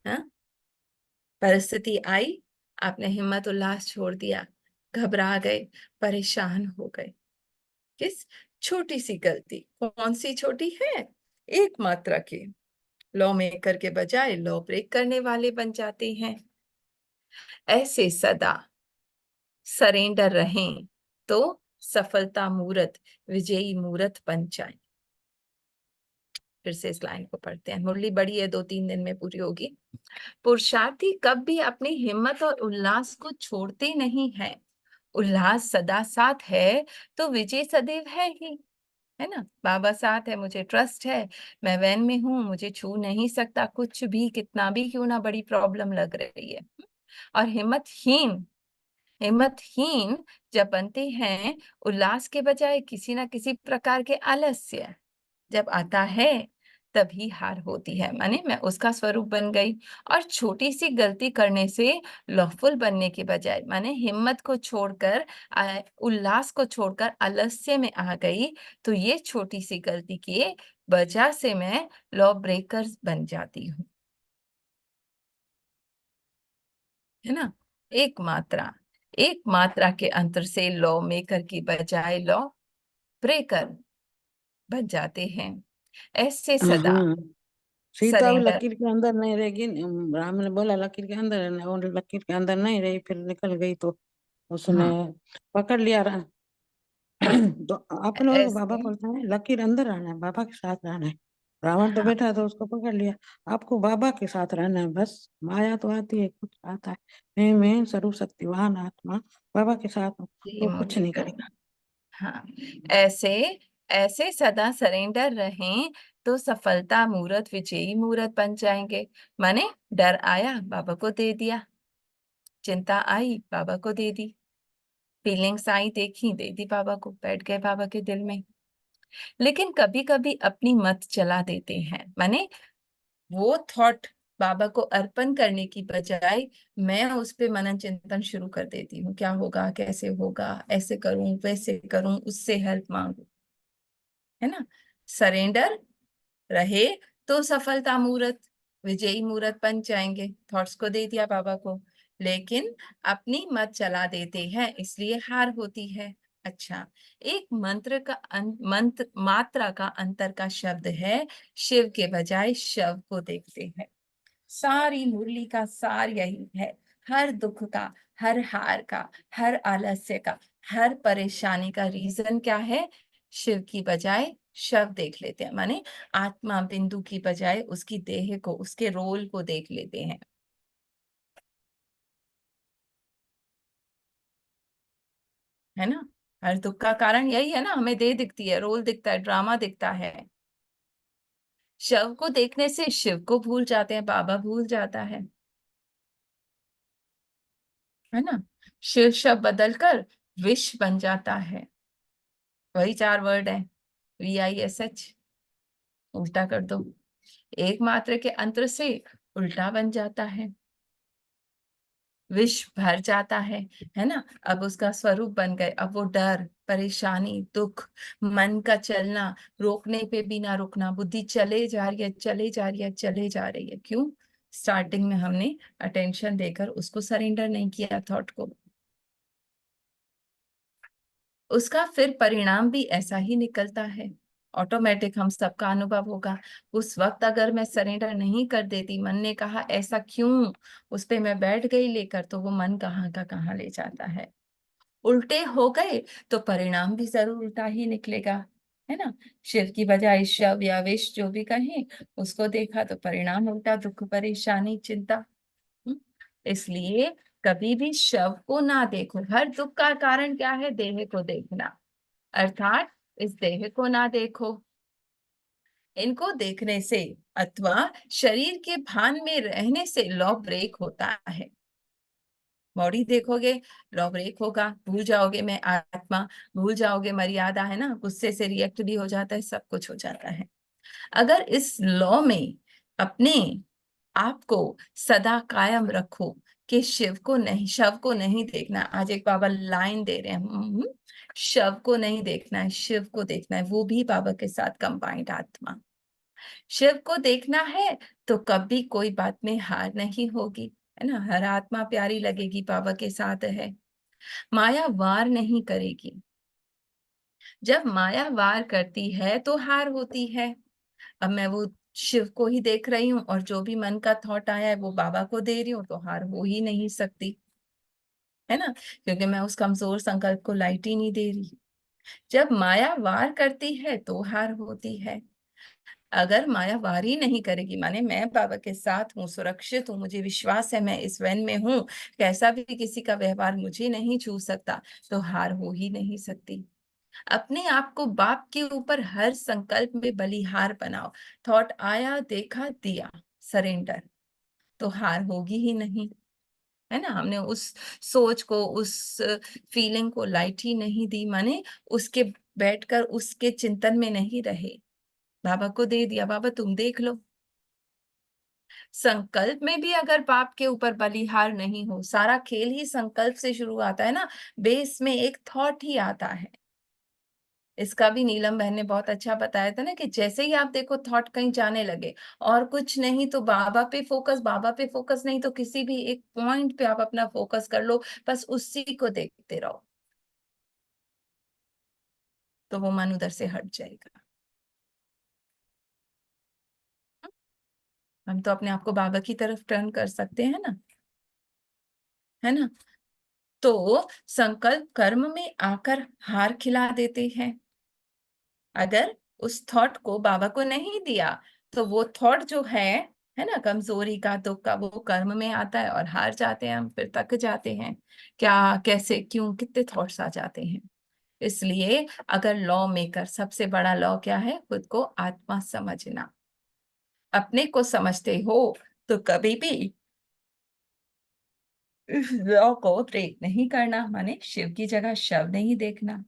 हाँ? परिस्थिति आई, आपने हिम्मत उल्लास छोड़ दिया, घबरा गए, परेशान हो गए। किस छोटी सी गलती? कौन सी छोटी है? एक मात्रा की। लॉ मेकर के बजाय लॉ ब्रेक करने वाले बन जाते हैं। ऐसे सदा सरेंडर रहें तो सफलता मूर्त विजयी मूर्त बन जाए। फिर से इस लाइन को पढ़ते हैं, मुरली बड़ी है, 2-3 दिन में पूरी होगी। पुरुषार्थी कब भी अपनी हिम्मत और उल्लास को छोड़ते नहीं है। उल्लास सदा साथ है तो विजय सदैव है ही, है ना? बाबा साथ है, मुझे ट्रस्ट है, मैं वैन में हूँ, मुझे छू नहीं सकता कुछ भी, कितना भी क्यों ना बड़ी प्रॉब्लम लग रही है। और हिम्मतहीन जब बनते हैं, उल्लास के बजाय किसी ना किसी प्रकार के आलस्य जब आता है, तभी हार होती है। माने मैं उसका स्वरूप बन गई। और छोटी सी गलती करने से लॉफुल बनने के बजाय, माने हिम्मत को छोड़कर उल्लास को छोड़कर आलस्य में आ गई, तो ये छोटी सी गलती की वजह से मैं लॉ ब्रेकर बन जाती हूँ, है ना? एक मात्रा के अंतर से लॉ मेकर की बजाय लॉ ब्रेकर बन जाते हैं। ऐसे सदा हाँ, सीता भी सरेंडर। लकीर के अंदर नहीं रहेगी। राम ने बोला लकीर के अंदर है ना, वो लकीर के अंदर नहीं रही, फिर निकल गई तो उसने हाँ, पकड़ लिया। तो अपने और बाबा ऐसे बोलते हैं लकीर अंदर रहना है, बाबा के साथ रहना है। रावण तो हाँ, बैठा तो उसको पकड़ लिया। आपको बाबा के साथ रहना है बस। माया तो आती है, कुछ आता है। मैं सर्वशक्तिवान आत्मा बाबा के साथ हूँ, जी वो कुछ नहीं मुरलीधर। करेगा। हाँ, ऐसे ऐसे सदा सरेंडर रहें तो सफलता मूर्त विजयी मूर्त बन जाएंगे। माने डर आया, बाबा को दे दिया, चिंता आई, बाबा को दे दी, फीलिंग्स आई, देखी, दे दी बाबा को, बैठ गए बाबा के दिल में। लेकिन कभी कभी अपनी मत चला देते हैं, माने वो थॉट बाबा को अर्पण करने की बजाय मैं उस पे मनन चिंतन शुरू कर देती हूँ, क्या होगा, कैसे होगा, ऐसे करूं, वैसे करूं, उससे हेल्प मांगू, है ना? सरेंडर रहे तो सफलता मूर्त विजयी मूर्त बन जाएंगे, थॉट्स को दे दिया बाबा को। लेकिन अपनी मत चला देते हैं, इसलिए हार होती है। अच्छा, एक मंत्र मात्रा का अंतर का शब्द है, शिव के बजाय शव को देखते हैं। सारी मुरली का सार यही है। हर दुख का, हर हार का, हर आलस्य का, हर परेशानी का रीजन क्या है? शिव की बजाय शव देख लेते हैं, माने आत्मा बिंदु की बजाय उसकी देह को, उसके रोल को देख लेते हैं, है ना? हर दुख का कारण यही है ना, हमें देह दिखती है, रोल दिखता है, ड्रामा दिखता है। शव को देखने से शिव को भूल जाते हैं, बाबा भूल जाता है ना? शिव शब्द बदलकर विश बन जाता है, वही 4 वर्ड है, VISH, उल्टा कर दो, एक मात्रा के अंतर से उल्टा बन जाता है, विष भर जाता है ना? अब उसका स्वरूप बन गए, अब वो डर, परेशानी, दुख, मन का चलना, रोकने पे भी ना रुकना, बुद्धि चले जा रही है, चले जा रही है, चले जा रही है, क्यों? स्टार्टिंग में हमने अटेंशन देकर उसको सरेंडर नहीं किया थॉट को। उसका फिर परिणाम भी ऐसा ही निकलता है, ऑटोमेटिक, हम सबका अनुभव होगा। उस वक्त अगर मैं सरेंडर नहीं कर देती, मन ने कहा ऐसा क्यों, उस पे मैं बैठ गई लेकर, तो वो मन कहाँ का कहाँ ले जाता है। उल्टे हो गए तो परिणाम भी जरूर उल्टा ही निकलेगा, है ना? शिव की बजाय शव या विष जो भी कहें, उसको देखा तो परिणाम उल्टा, दुख, परेशानी, चिंता। हम्म? इसलिए कभी भी शव को ना देखो। हर दुख का कारण क्या है? देह को देखना, अर्थात इस देह को ना देखो। इनको देखने से अथवा शरीर के भान में रहने से लौ ब्रेक होता है। बॉडी देखोगे, लॉ ब्रेक होगा, भूल जाओगे मैं आत्मा, भूल जाओगे मर्यादा, है ना, गुस्से से रिएक्ट भी हो जाता है, सब कुछ हो जाता है। अगर इस लॉ में अपने आप को सदा कायम रखो कि शिव को नहीं, शव को नहीं देखना। आज एक बाबा लाइन दे रहे हैं, शव को नहीं देखना है, शिव को देखना है, वो भी बाबा के साथ कंबाइंड आत्मा। शिव को देखना है तो कभी कोई बात में हार नहीं होगी, है ना। हर आत्मा प्यारी लगेगी, बाबा के साथ है। माया वार नहीं करेगी। जब माया वार करती है तो हार होती है। अब मैं वो शिव को ही देख रही हूँ और जो भी मन का थॉट आया है वो बाबा को दे रही हूँ, तो हार हो ही नहीं सकती, है ना, क्योंकि मैं उस कमजोर संकल्प को लाइट ही नहीं दे रही। जब माया वार करती है तो हार होती है। अगर माया वार ही नहीं करेगी, माने मैं बाबा के साथ हूँ, सुरक्षित हूँ, मुझे विश्वास है मैं इस वैन में हूँ, कैसा भी किसी का व्यवहार मुझे नहीं छू सकता, तो हार हो ही नहीं सकती। अपने आप को बाप के ऊपर हर संकल्प में बलिहार बनाओ। थॉट आया, देखा, दिया, सरेंडर, तो हार होगी ही नहीं, है ना। हमने उस सोच को, उस फीलिंग को लाइट ही नहीं दी, माने उसके बैठकर उसके चिंतन में नहीं रहे, बाबा को दे दिया, बाबा तुम देख लो। संकल्प में भी अगर बाप के ऊपर बलिहार नहीं हो, सारा खेल ही संकल्प से शुरू आता है ना, बेस में एक थॉट ही आता है। इसका भी नीलम बहन ने बहुत अच्छा बताया था ना, कि जैसे ही आप देखो थॉट कहीं जाने लगे और कुछ नहीं तो बाबा पे फोकस, बाबा पे फोकस नहीं तो किसी भी एक पॉइंट पे आप अपना फोकस कर लो, बस उसी को देखते रहो, तो वो मन उधर से हट जाएगा। हम तो अपने आप को बाबा की तरफ टर्न कर सकते हैं ना, है ना। तो संकल्प कर्म में आकर हार खिला देते हैं। अगर उस थॉट को बाबा को नहीं दिया तो वो थॉट जो है ना, कमजोरी का, दुख का, वो कर्म में आता है और हार जाते हैं हम, फिर थक जाते हैं। क्या, कैसे, क्यों, कितने थॉट्स आ जाते हैं। इसलिए अगर लॉ मेकर, सबसे बड़ा लॉ क्या है? खुद को आत्मा समझना। अपने को समझते हो तो कभी भी इस लॉ को ब्रेक नहीं करना, माने शिव की जगह शव नहीं देखना।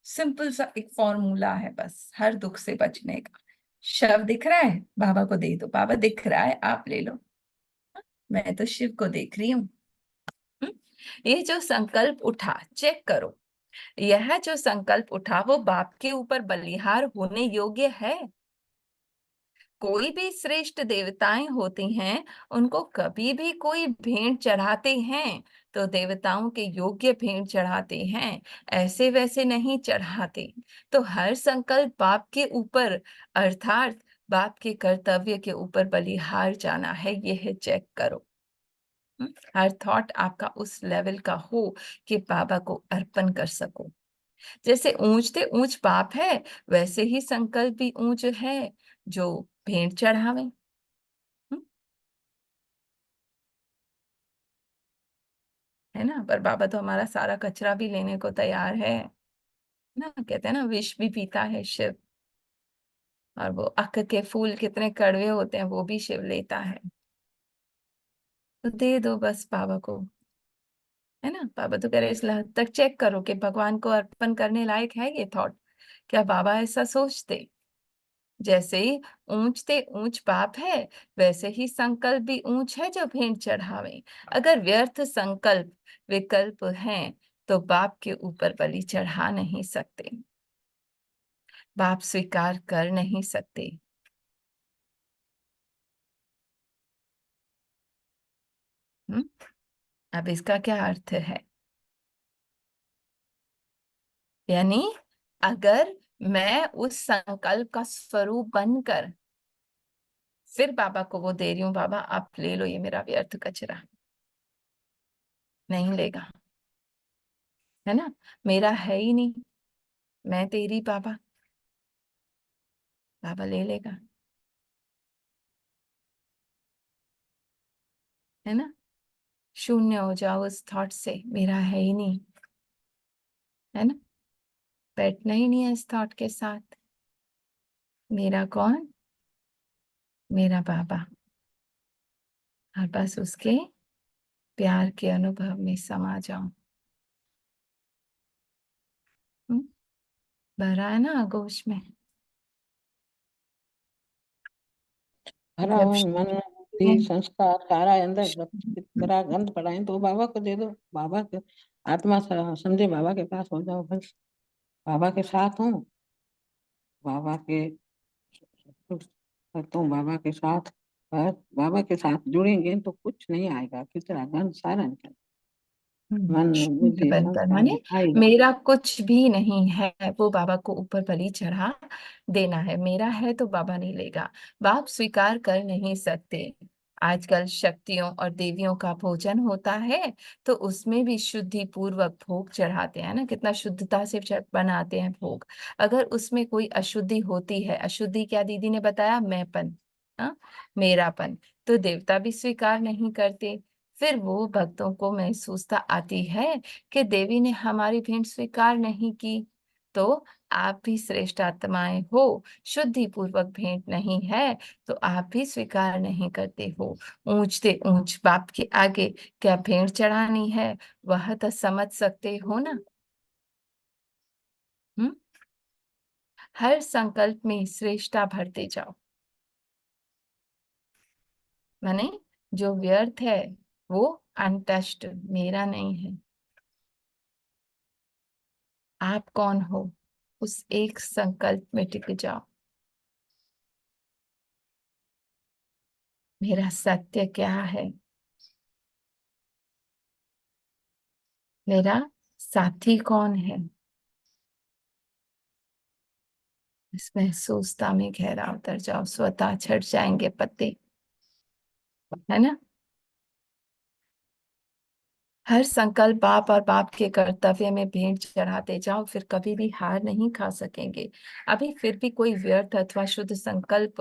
सिंपल सा एक फॉर्मूला है बस हर दुख से बचने का। शव दिख रहा है, बाबा को दे दो, बाबा दिख रहा है, आप ले लो, मैं तो शिव को देख रही हूँ। हम्म? ये जो संकल्प उठा, चेक करो, यह जो संकल्प उठा वो बाप के ऊपर बलिहार होने योग्य है? कोई भी श्रेष्ठ देवताएं होती हैं, उनको कभी भी कोई भेंट चढ़ाते हैं तो देवताओं के योग्य भेंट चढ़ाते हैं, ऐसे वैसे नहीं चढ़ाते। तो हर संकल्प बाप के ऊपर, अर्थात बाप के कर्तव्य के ऊपर बलिहार जाना है, यह चेक करो। हर थॉट आपका उस लेवल का हो कि बाबा को अर्पण कर सको। जैसे ऊंचते ऊंच बाप है, वैसे ही संकल्प भी ऊंच है जो भेंट चढ़ावे। हम्म, है ना। पर बाबा तो हमारा सारा कचरा भी लेने को तैयार है ना, कहते हैं ना विष भी पीता है शिव, और वो अक के फूल कितने कड़वे होते हैं वो भी शिव लेता है। तो दे दो बस बाबा को, है ना। बाबा तो कह रहे इस हद तक चेक करो कि भगवान को अर्पण करने लायक है ये थॉट। क्या बाबा ऐसा सोचते? जैसे ही ऊंचते ऊंच बाप है, वैसे ही संकल्प भी ऊंच है जो भेंट चढ़ावे। अगर व्यर्थ संकल्प, विकल्प हैं तो बाप के ऊपर बलि चढ़ा नहीं सकते, बाप स्वीकार कर नहीं सकते। हम्म? अब इसका क्या अर्थ है? यानी अगर मैं उस संकल्प का स्वरूप बनकर फिर बाबा को वो दे रही हूँ, बाबा आप ले लो ये मेरा व्यर्थ कचरा, नहीं लेगा, है ना, मेरा है ही नहीं, मैं तेरी बाबा, बाबा ले लेगा। है ना। शून्य हो जाओ उस थॉट से, मेरा है ही नहीं, है ना। बैठना ही नहीं है इस थॉट के साथ। मेरा कौन? मेरा बाबा। और बस उसके प्यार के अनुभव में समा जाओ। भरा है ना आगोश में। भरा जब हुआ मन बुद्धि संस्कार सारा अंदर जब तेरा गंध पड़ा है तो बाबा को दे दो। बाबा के आत्मा समझे बाबा के पास हो जाओ बस। बाबा के साथ हूँ, बाबा के करता हूँ, बाबा के साथ। बस बाबा के साथ जुड़ेंगे तो कुछ नहीं आएगा, कितना गंध सारा निकल, मन शून्य बुद्धि बनकर, संस्कार माने आएगा। मेरा कुछ भी नहीं है, वो बाबा को ऊपर बलि चढ़ा देना है। मेरा है तो बाबा नहीं लेगा। बाप स्वीकार कर नहीं सकते। आजकल शक्तियों और देवियों का भोजन होता है, तो उसमें भी शुद्धि पूर्वक भोग चढ़ाते हैं ना, कितना शुद्धता से बनाते हैं भोग। अगर उसमें कोई अशुद्धि होती है, अशुद्धि क्या दीदी ने बताया? मैंपन, हाँ, मेरापन, तो देवता भी स्वीकार नहीं करते। फिर वो भक्तों को महसूसता आती है कि देवी ने हमारी भेंट स्वीकार नहीं की। तो आप भी श्रेष्ठ आत्माएं हो, शुद्धि पूर्वक भेंट नहीं है तो आप भी स्वीकार नहीं करते हो। ऊंचते ऊंच बाप के आगे क्या भेंट चढ़ानी है, वह तो समझ सकते हो ना। हम्म। हर संकल्प में श्रेष्ठता भरते जाओ। माने जो व्यर्थ है वो अनटच्ड, मेरा नहीं है। आप कौन हो, उस एक संकल्प में टिक जाओ। मेरा सत्य क्या है? मेरा साथी कौन है? इस महसूसता में गहरा उतर जाओ, स्वतः छट जाएंगे पत्ते, है ना। हर संकल्प बाप और बाप के कर्तव्य में भेंट चढ़ाते जाओ, फिर कभी भी हार नहीं खा सकेंगे। अभी फिर भी कोई व्यर्थ अथवा शुद्ध संकल्प,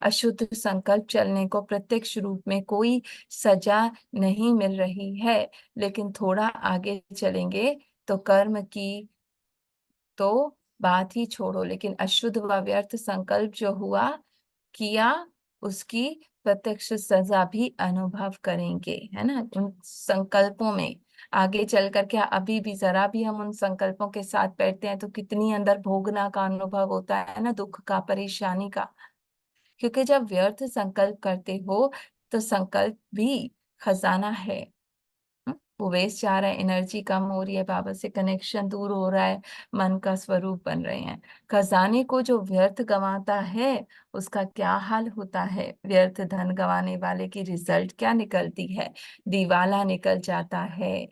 अशुद्ध संकल्प चलने को प्रत्यक्ष रूप में कोई सजा नहीं मिल रही है, लेकिन थोड़ा आगे चलेंगे तो कर्म की तो बात ही छोड़ो, लेकिन अशुद्ध व व्यर्थ संकल्प जो हुआ किया, उसकी प्रत्यक्ष सजा भी अनुभव करेंगे, है ना। उन संकल्पों में आगे चल कर क्या, अभी भी जरा भी हम उन संकल्पों के साथ बैठते हैं तो कितनी अंदर भोगना का अनुभव होता है ना, दुख का, परेशानी का। क्योंकि जब व्यर्थ संकल्प करते हो तो संकल्प भी खजाना है। वो वेस्ट जा रहा है, एनर्जी कम हो रही है, बाबा से कनेक्शन दूर हो रहा है, मन का स्वरूप बन रहे हैं। खजाने को जो व्यर्थ गंवाता है उसका क्या हाल होता है? व्यर्थ धन गंवाने वाले की रिजल्ट क्या निकलती है? दिवाला निकल जाता है।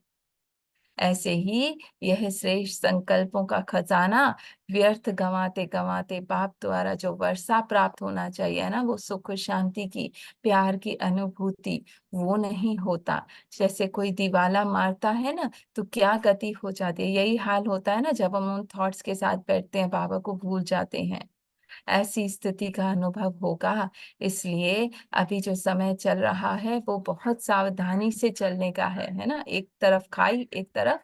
ऐसे ही यह श्रेष्ठ संकल्पों का खजाना व्यर्थ गंवाते गंवाते बाप द्वारा जो वर्षा प्राप्त होना चाहिए ना, वो सुख शांति की, प्यार की अनुभूति, वो नहीं होता। जैसे कोई दिवाला मारता है ना तो क्या गति हो जाती है, यही हाल होता है ना जब हम उन थॉट्स के साथ बैठते हैं, बाबा को भूल जाते हैं। ऐसी स्थिति का अनुभव होगा। इसलिए अभी जो समय चल रहा है वो बहुत सावधानी से चलने का है ना। एक तरफ खाई, एक तरफ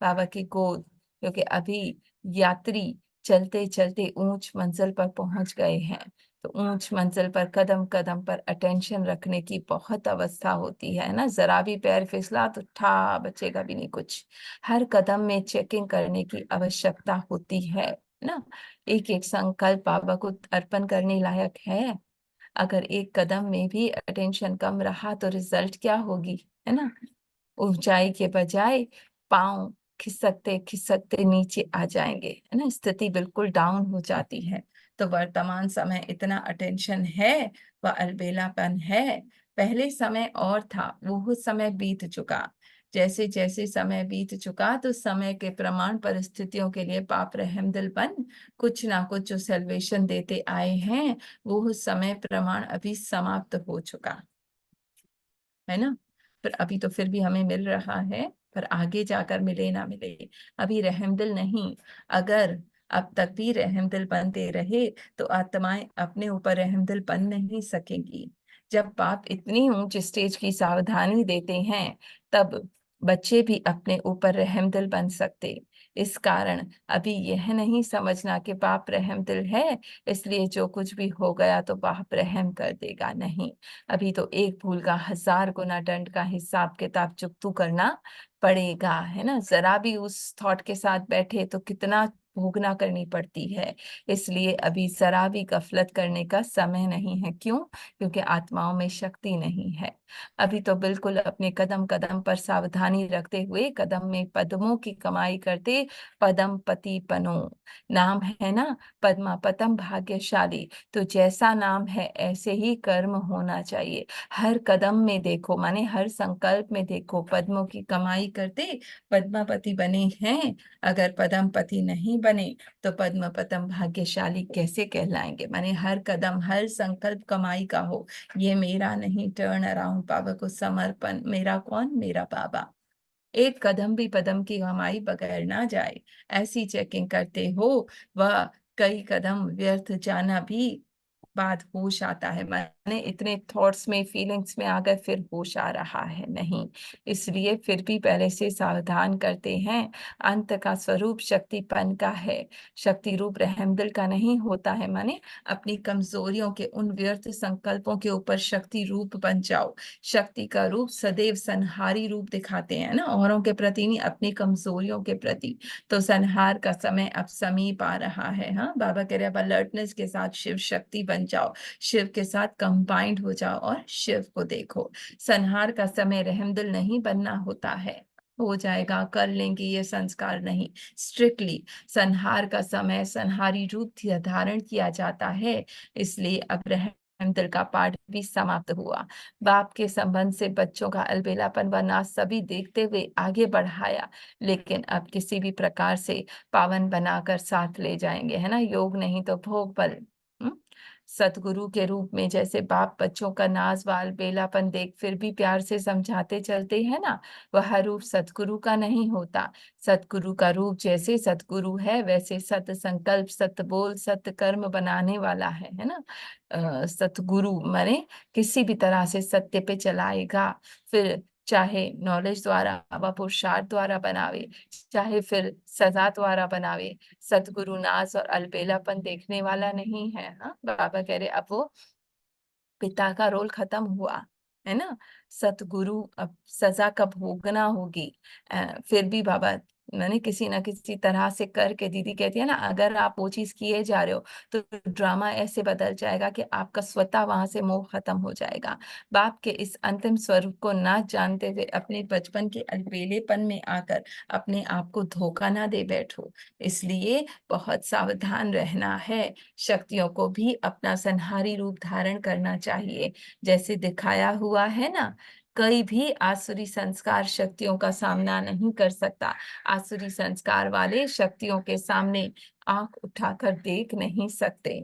बाबा की गोद, क्योंकि अभी यात्री चलते चलते ऊंच मंजिल पर पहुंच गए हैं। तो ऊंच मंजिल पर कदम कदम पर अटेंशन रखने की बहुत अवस्था होती है ना। जरा भी पैर फिसला तो ठा बचेगा भी नहीं कुछ। हर कदम में चेकिंग करने की आवश्यकता होती है ना। एक एक संकल्प बाबा को अर्पण करने लायक है। अगर एक कदम में भी अटेंशन कम रहा तो रिजल्ट क्या होगी, है ना। ऊंचाई के बजाय पांव खिसकते खिसकते नीचे आ जाएंगे, है ना। स्थिति बिल्कुल डाउन हो जाती है। तो वर्तमान समय इतना अटेंशन है व अलबेलापन है। पहले समय और था, वो समय बीत चुका। जैसे जैसे समय बीत चुका तो समय के प्रमाण परिस्थितियों के लिए पाप रहम दिल बन कुछ ना कुछ जो सेल्वेशन देते आए हैं, वो समय प्रमाण अभी समाप्त हो चुका है ना। पर अभी तो फिर भी हमें मिल रहा है, पर आगे जाकर मिले ना मिले, अभी रहमदिल नहीं। अगर अब तक भी रहमदिल बनते रहे तो आत्माएं अपने ऊपर रहमदिल बन नहीं सकेंगी। जब बाप इतनी ऊंच स्टेज की सावधानी देते हैं, तब बच्चे भी अपने ऊपर रहमदिल बन सकते। इस कारण अभी यह नहीं समझना कि बाप रहमदिल है, इसलिए जो कुछ भी हो गया तो बाप रहम कर देगा, नहीं। अभी तो एक भूल का 1000 गुना दंड का हिसाब किताब चुकतू करना पड़ेगा, है ना। जरा भी उस थॉट के साथ बैठे तो कितना भोगना करनी पड़ती है। इसलिए अभी जरा भी गफलत करने का समय नहीं है। क्यों? क्योंकि आत्माओं में शक्ति नहीं है। अभी तो बिल्कुल अपने कदम कदम पर सावधानी रखते हुए कदम में पद्मों की कमाई करते पदम पति बनो। नाम है ना पद्मा पदम भाग्यशाली, तो जैसा नाम है ऐसे ही कर्म होना चाहिए। हर कदम में देखो, माने हर संकल्प में देखो, पद्मों की कमाई करते पद्मापति बने हैं। अगर पदम पति नहीं बने तो पद्म पदम भाग्यशाली कैसे कहलाएंगे? माने हर कदम हर संकल्प कमाई का हो। ये मेरा नहीं, टर्न अराउंड, बाबा को समर्पण। मेरा कौन? मेरा बाबा। एक कदम भी पदम की कमाई बगैर ना जाए, ऐसी चेकिंग करते हो। वह कई कदम व्यर्थ जाना भी बाद होश आता है। मैंने इतने थॉट्स में फीलिंग्स में आ गए, फिर होश आ रहा है नहीं। इसलिए फिर भी पहले से सावधान करते हैं। अंत का स्वरूप शक्तिपन का है, शक्ति रूप रहमदिल का नहीं होता है। माने अपनी कमजोरियों के उन व्यर्थ संकल्पों के ऊपर शक्ति रूप बन जाओ। शक्ति का रूप सदैव संहारी रूप दिखाते हैं ना, औरों के प्रति नहीं, अपनी कमजोरियों के प्रति। तो संहार का समय अब समीप आ रहा है। हाँ, बाबा कह रहे अब अलर्टनेस के साथ शिव शक्ति बन जाओ, शिव के साथ कंबाइंड हो जाओ और शिव को देखो। संहार का समय रहमदिल नहीं बनना होता है। हो जाएगा, कर लेंगे, ये संस्कार नहीं। स्ट्रिक्टली संहार का समय संहारी रूप धारण किया जाता है। इसलिए अब रहमदिल का पाठ भी समाप्त हुआ। बाप के संबंध से बच्चों का अलबेलापन व नाश सभी देखते हुए आगे बढ़ाया, लेकिन अब किसी भी प्रकार से पावन बनाकर साथ ले जाएंगे, है ना। योग नहीं तो भोग बल। हम्म? सतगुरु के रूप में जैसे बाप बच्चों का नाज वाल बेलापन देख फिर भी प्यार से समझाते चलते हैं ना, वह रूप सतगुरु का नहीं होता। सतगुरु का रूप जैसे सतगुरु है, वैसे सत संकल्प सत बोल सत कर्म बनाने वाला है ना। सतगुरु माने किसी भी तरह से सत्य पे चलाएगा, फिर चाहे नॉलेज द्वारा व पुरुषार्थ द्वारा बनावे, चाहे फिर सजा द्वारा बनावे। सतगुरु नाज और अलबेलापन देखने वाला नहीं है। हाँ, बाबा कह रहे अब वो पिता का रोल खत्म हुआ, है ना। सतगुरु अब सजा कब भोगना होगी। फिर भी बाबा मैंने किसी ना किसी तरह से करके, दीदी कहती है ना, अगर आप वो चीज किए जा रहे हो तो ड्रामा ऐसे बदल जाएगा कि आपका स्वतः वहां से मोह खत्म हो जाएगा। बाप के इस अंतिम स्वरूप को ना जानते हुए अपने बचपन के अलबेलेपन में आकर अपने आप को धोखा ना दे बैठो। इसलिए बहुत सावधान रहना है। शक्तियों को भी अपना संहारी रूप धारण करना चाहिए, जैसे दिखाया हुआ है ना। कोई भी आसुरी संस्कार शक्तियों का सामना नहीं कर सकता। आसुरी संस्कार वाले शक्तियों के सामने आंख उठाकर देख नहीं सकते।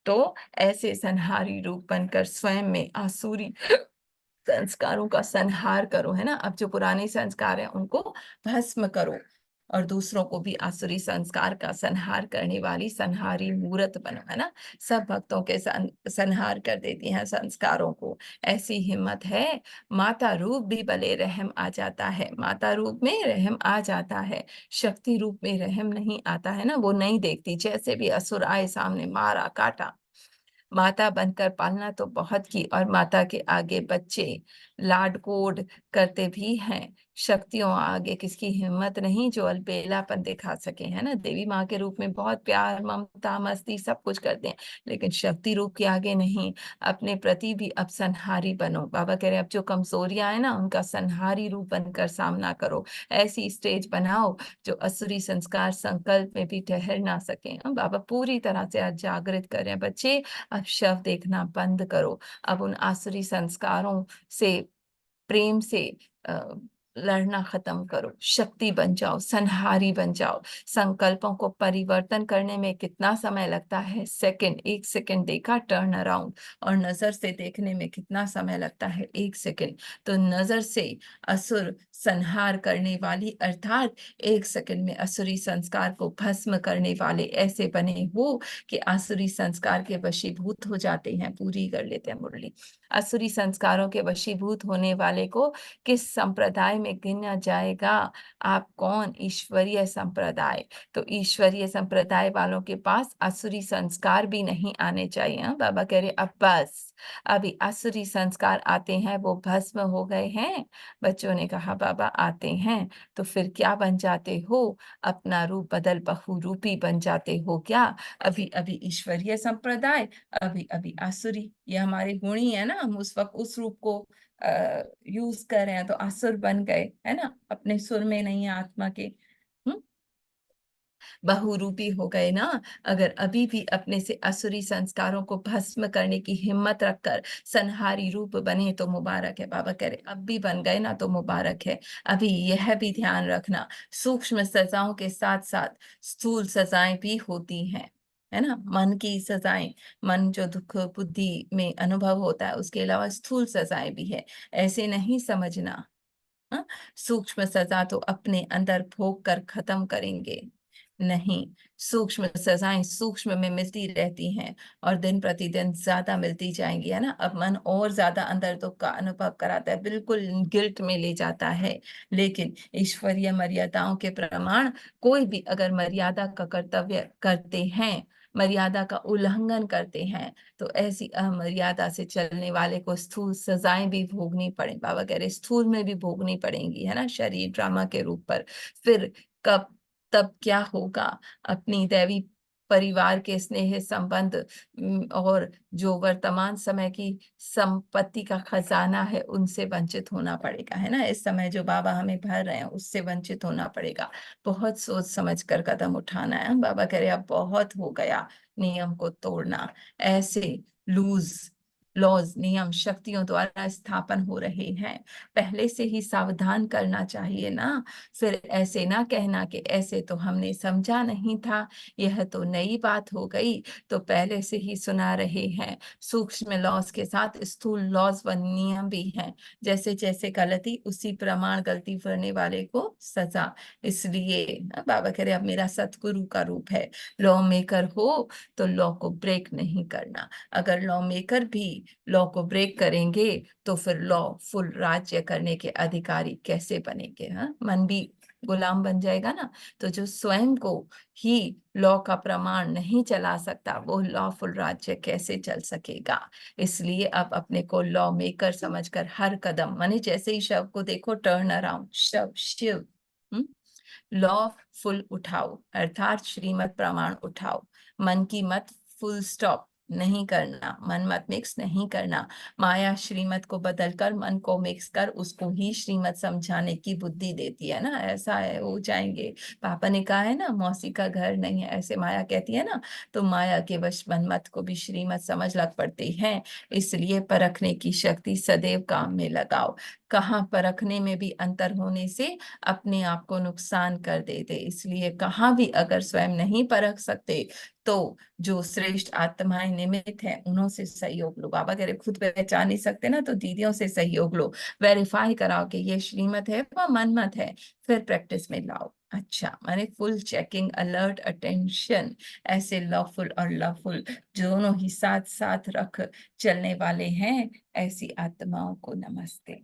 तो ऐसे संहारी रूप बनकर स्वयं में आसुरी संस्कारों का संहार करो, है ना। अब जो पुराने संस्कार हैं उनको भस्म करो, और दूसरों को भी आसुरी संस्कार का संहार करने वाली संहारी मूर्त बनो, है ना। सब भक्तों के संहार कर देती हैं संस्कारों को। ऐसी हिम्मत है। माता रूप भी भले रहम आ जाता है, माता रूप में रहम आ जाता है, शक्ति रूप में रहम नहीं आता है ना। वो नहीं देखती, जैसे भी असुर आए सामने मारा काटा। माता बनकर पालना तो बहुत की, और माता के आगे बच्चे लाड कोड करते भी हैं। शक्तियों आगे किसकी हिम्मत नहीं जो अलबेलापन दिखा सके, है ना। देवी माँ के रूप में बहुत प्यार ममता मस्ती सब कुछ करते हैं, लेकिन शक्ति रूप के आगे नहीं। अपने प्रति भी अब संहारी बनो। बाबा कह रहे हैं अब जो कमजोरियां है ना उनका संहारी रूप बनकर सामना करो। ऐसी स्टेज बनाओ जो असुरी संस्कार संकल्प में भी ठहर ना सके। बाबा पूरी तरह से आज जागृत करें बच्चे, अब शव देखना बंद करो। अब उन आसुरी संस्कारों से प्रेम से लड़ना खत्म करो, शक्ति बन जाओ, संहारी बन जाओ। संकल्पों को परिवर्तन करने में कितना समय लगता है? सेकंड, 1 सेकंड देखा टर्न अराउंड। और नजर से देखने में कितना समय लगता है? 1 सेकंड। तो नजर से असुर संहार करने वाली, अर्थात 1 सेकंड में असुरी संस्कार को भस्म करने वाले ऐसे बने हो कि आसुरी संस्कार के वशीभूत हो जाते हैं। पूरी कर लेते हैं मुरली। असुरी संस्कारों के वशीभूत होने वाले को किस संप्रदाय में गिना जाएगा? आप कौन? ईश्वरीय संप्रदाय। तो ईश्वरीय संप्रदाय वालों के पास आसुरी संस्कार भी नहीं आने चाहिए। हाँ? बाबा कह रहे अब बस, अभी आसुरी संस्कार आते हैं, वो भस्म हो गए हैं। बच्चों ने कहा बाबा आते हैं, तो फिर क्या बन जाते हो? अपना रूप बदल बहुरूपी बन जाते हो क्या? अभी अभी ईश्वरीय संप्रदाय, अभी अभी आसुरी। ये हमारे गुण ही है ना, हम उस वक्त उस रूप को यूज कर रहे हैं, तो असुर बन गए, है ना, अपने सुर में नहीं है आत्मा के। बहुरूपी हो गए ना। अगर अभी भी अपने से असुरी संस्कारों को भस्म करने की हिम्मत रखकर संहारी रूप बने तो मुबारक है। बाबा कह रहे अब भी बन गए ना तो मुबारक है। अभी यह भी ध्यान रखना, सूक्ष्म सजाओं के साथ साथ स्थूल सजाएं भी होती हैं, है ना। मन की सजाएं, मन जो दुख बुद्धि में अनुभव होता है, उसके अलावा स्थूल सजाएं भी है, ऐसे नहीं समझना। हाँ? सूक्ष्म सजा तो अपने अंदर भोग कर खत्म करेंगे नहीं, सूक्ष्म सजाएं सूक्ष्म में मिलती रहती हैं और दिन प्रतिदिन ज्यादा मिलती जाएंगी, है ना। अब मन और ज्यादा अंदर दुख का अनुभव कराता है, बिल्कुल गिल्ट में ले जाता है। लेकिन ईश्वरीय मर्यादाओं के प्रमाण, कोई भी अगर मर्यादा का कर्तव्य करते हैं, मर्यादा का उल्लंघन करते हैं, तो ऐसी अमर्यादा से चलने वाले को स्थूल सजाएं भी भोगनी पड़े। बाबा कह रहे स्थूल में भी भोगनी पड़ेंगी, है ना, शरीर ड्रामा के रूप पर। फिर कब, तब क्या होगा? अपनी दैवी परिवार के स्नेह संबंध और जो वर्तमान समय की संपत्ति का खजाना है, उनसे वंचित होना पड़ेगा, है ना। इस समय जो बाबा हमें भर रहे हैं, उससे वंचित होना पड़ेगा। बहुत सोच समझ कर कदम उठाना है। बाबा कह रहे अब बहुत हो गया नियम को तोड़ना। ऐसे लूज लॉज, नियम शक्तियों द्वारा स्थापन हो रहे हैं, पहले से ही सावधान करना चाहिए ना। फिर ऐसे ना कहना कि ऐसे तो हमने समझा नहीं था, यह तो नई बात हो गई। तो पहले से ही सुना रहे हैं। सूक्ष्म लॉज के साथ स्थूल लॉज व नियम भी हैं। जैसे जैसे गलती, उसी प्रमाण गलती करने वाले को सजा। इसलिए बाबा कह रहे अब मेरा सतगुरु का रूप है। लॉ मेकर हो तो लॉ को ब्रेक नहीं करना। अगर लॉ मेकर भी लॉ को ब्रेक करेंगे तो फिर लॉ फुल राज्य करने के अधिकारी कैसे बनेंगे? हाँ, मन भी गुलाम बन जाएगा ना। तो जो स्वयं को ही लॉ का प्रमाण नहीं चला सकता, वो लॉफुल राज्य कैसे चल सकेगा? इसलिए अब अपने को लॉ मेकर समझकर हर कदम, माने जैसे ही शव को देखो टर्न अराउंड, शव शिव, लॉ फुल उठाओ, अर्थात श्रीमत प्रमाण उठाओ। मन की मत फुल स्टॉप नहीं करना, मन मत मिक्स नहीं करना। माया श्रीमत को बदलकर मन को मिक्स कर उसको ही श्रीमत समझाने की बुद्धि देती है ना। ऐसा है, हो जाएंगे। पापा ने कहा है ना, मौसी का घर नहीं है, ऐसे माया कहती है ना। तो माया के वश मन मत को भी श्रीमत समझ लग पड़ती है। इसलिए परखने की शक्ति सदैव काम में लगाओ। कहाँ परखने में भी अंतर होने से अपने आप को नुकसान कर देते। इसलिए कहाँ भी अगर स्वयं नहीं परख सकते, तो जो श्रेष्ठ आत्माएं निमित्त है, उन्हों से सहयोग लो। बाबा कह रहे खुद पहचान नहीं सकते ना, तो दीदियों से सहयोग लो, वेरीफाई कराओ कि ये श्रीमत है व मनमत है, फिर प्रैक्टिस में लाओ। अच्छा, माने फुल चेकिंग, अलर्ट, अटेंशन। ऐसे लॉफुल और लवफुल दोनों ही साथ साथ रख चलने वाले हैं, ऐसी आत्माओं को नमस्ते।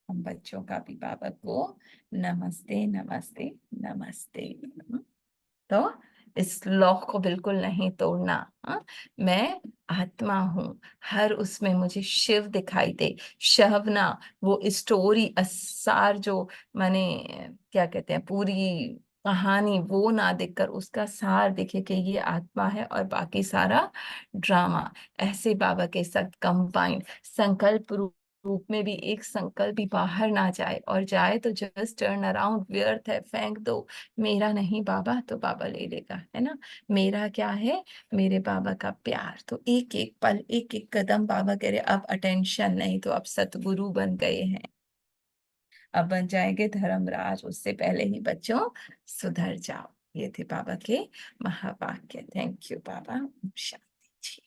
हम बच्चों का भी बाबा को नमस्ते नमस्ते नमस्ते। तो इस लॉक को बिल्कुल नहीं तोड़ना। हाँ? मैं आत्मा हूँ, हर उसमें मुझे शिव दिखाई दे। शहवना, वो स्टोरी असार जो, माने क्या कहते हैं, पूरी कहानी वो ना दिखकर उसका सार दिखे कि ये आत्मा है और बाकी सारा ड्रामा। ऐसे बाबा के साथ कंबाइंड संकल्प रूप में भी एक संकल्प भी बाहर ना जाए, और जाए तो जस्ट टर्न अराउंड, व्यर्थ है, फेंक दो। मेरा नहीं बाबा, तो बाबा ले लेगा, है ना। मेरा क्या है? मेरे बाबा का प्यार। तो एक एक पल, एक एक कदम बाबा कह रहे अब अटेंशन नहीं, तो अब सतगुरु बन गए हैं। अब बन जाएंगे धर्मराज, उससे पहले ही बच्चों सुधर जाओ। ये थे बाबा के महावाक्य। थैंक यू बाबा। शांति जी।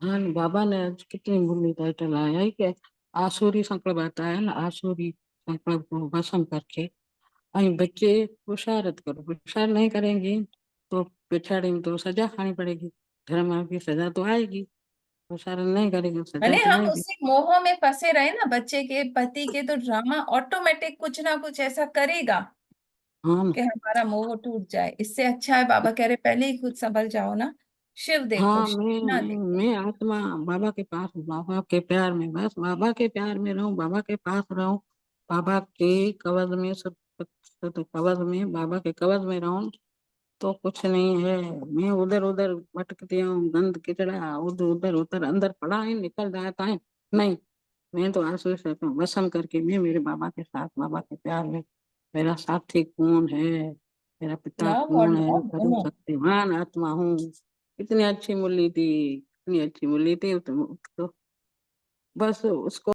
हाँ बाबा ने आज कितनी मुरली टाइटल आया है कि आसुरी संकल्प आता है ना, आसुरी संकल्प को भस्म करके अं बच्चे पुरुषार्थ करो, पुरुषार्थ नहीं करेंगे तो पिछाड़ी में तो सजा खानी पड़ेगी, धर्म की सजा तो आएगी, पुरुषार्थ नहीं करेंगे सजा अरे तो हम आएगी। उसी मोह में फंसे रहे ना बच्चे के पति के, तो ड्रामा ऑटोमेटिक कुछ ना कुछ ऐसा करेगा हाँ न, कि हमारा मोह टूट जाए। इससे अच्छा है बाबा कह रहे पहले ही खुद संभल जाओ ना। शिव देखो, हाँ शिव ना देखो। मैं आत्मा बाबा के पास हूँ, बाबा के प्यार में, बस बाबा के प्यार में रहूं, बाबा के पास रहूं, बाबा के कवच में सब सब कवच में, बाबा के कवच में रहूं तो कुछ नहीं है। मैं उधर उधर भटकती हूँ, गंद किचड़ा उधर उधर उधर अंदर पड़ा है, निकल जाता है नहीं। मैं तो आंसू से तो वसम करके मैं मेरे बाबा के साथ, बाबा के प्यार में। मेरा साथी कौन है, मेरा पिता लव और कौन है, लव दोनों। सर्वशक्तिमान आत्मा हूँ। कितनी अच्छी मुरली थी, कितनी अच्छी मुरली थी तो बस उसको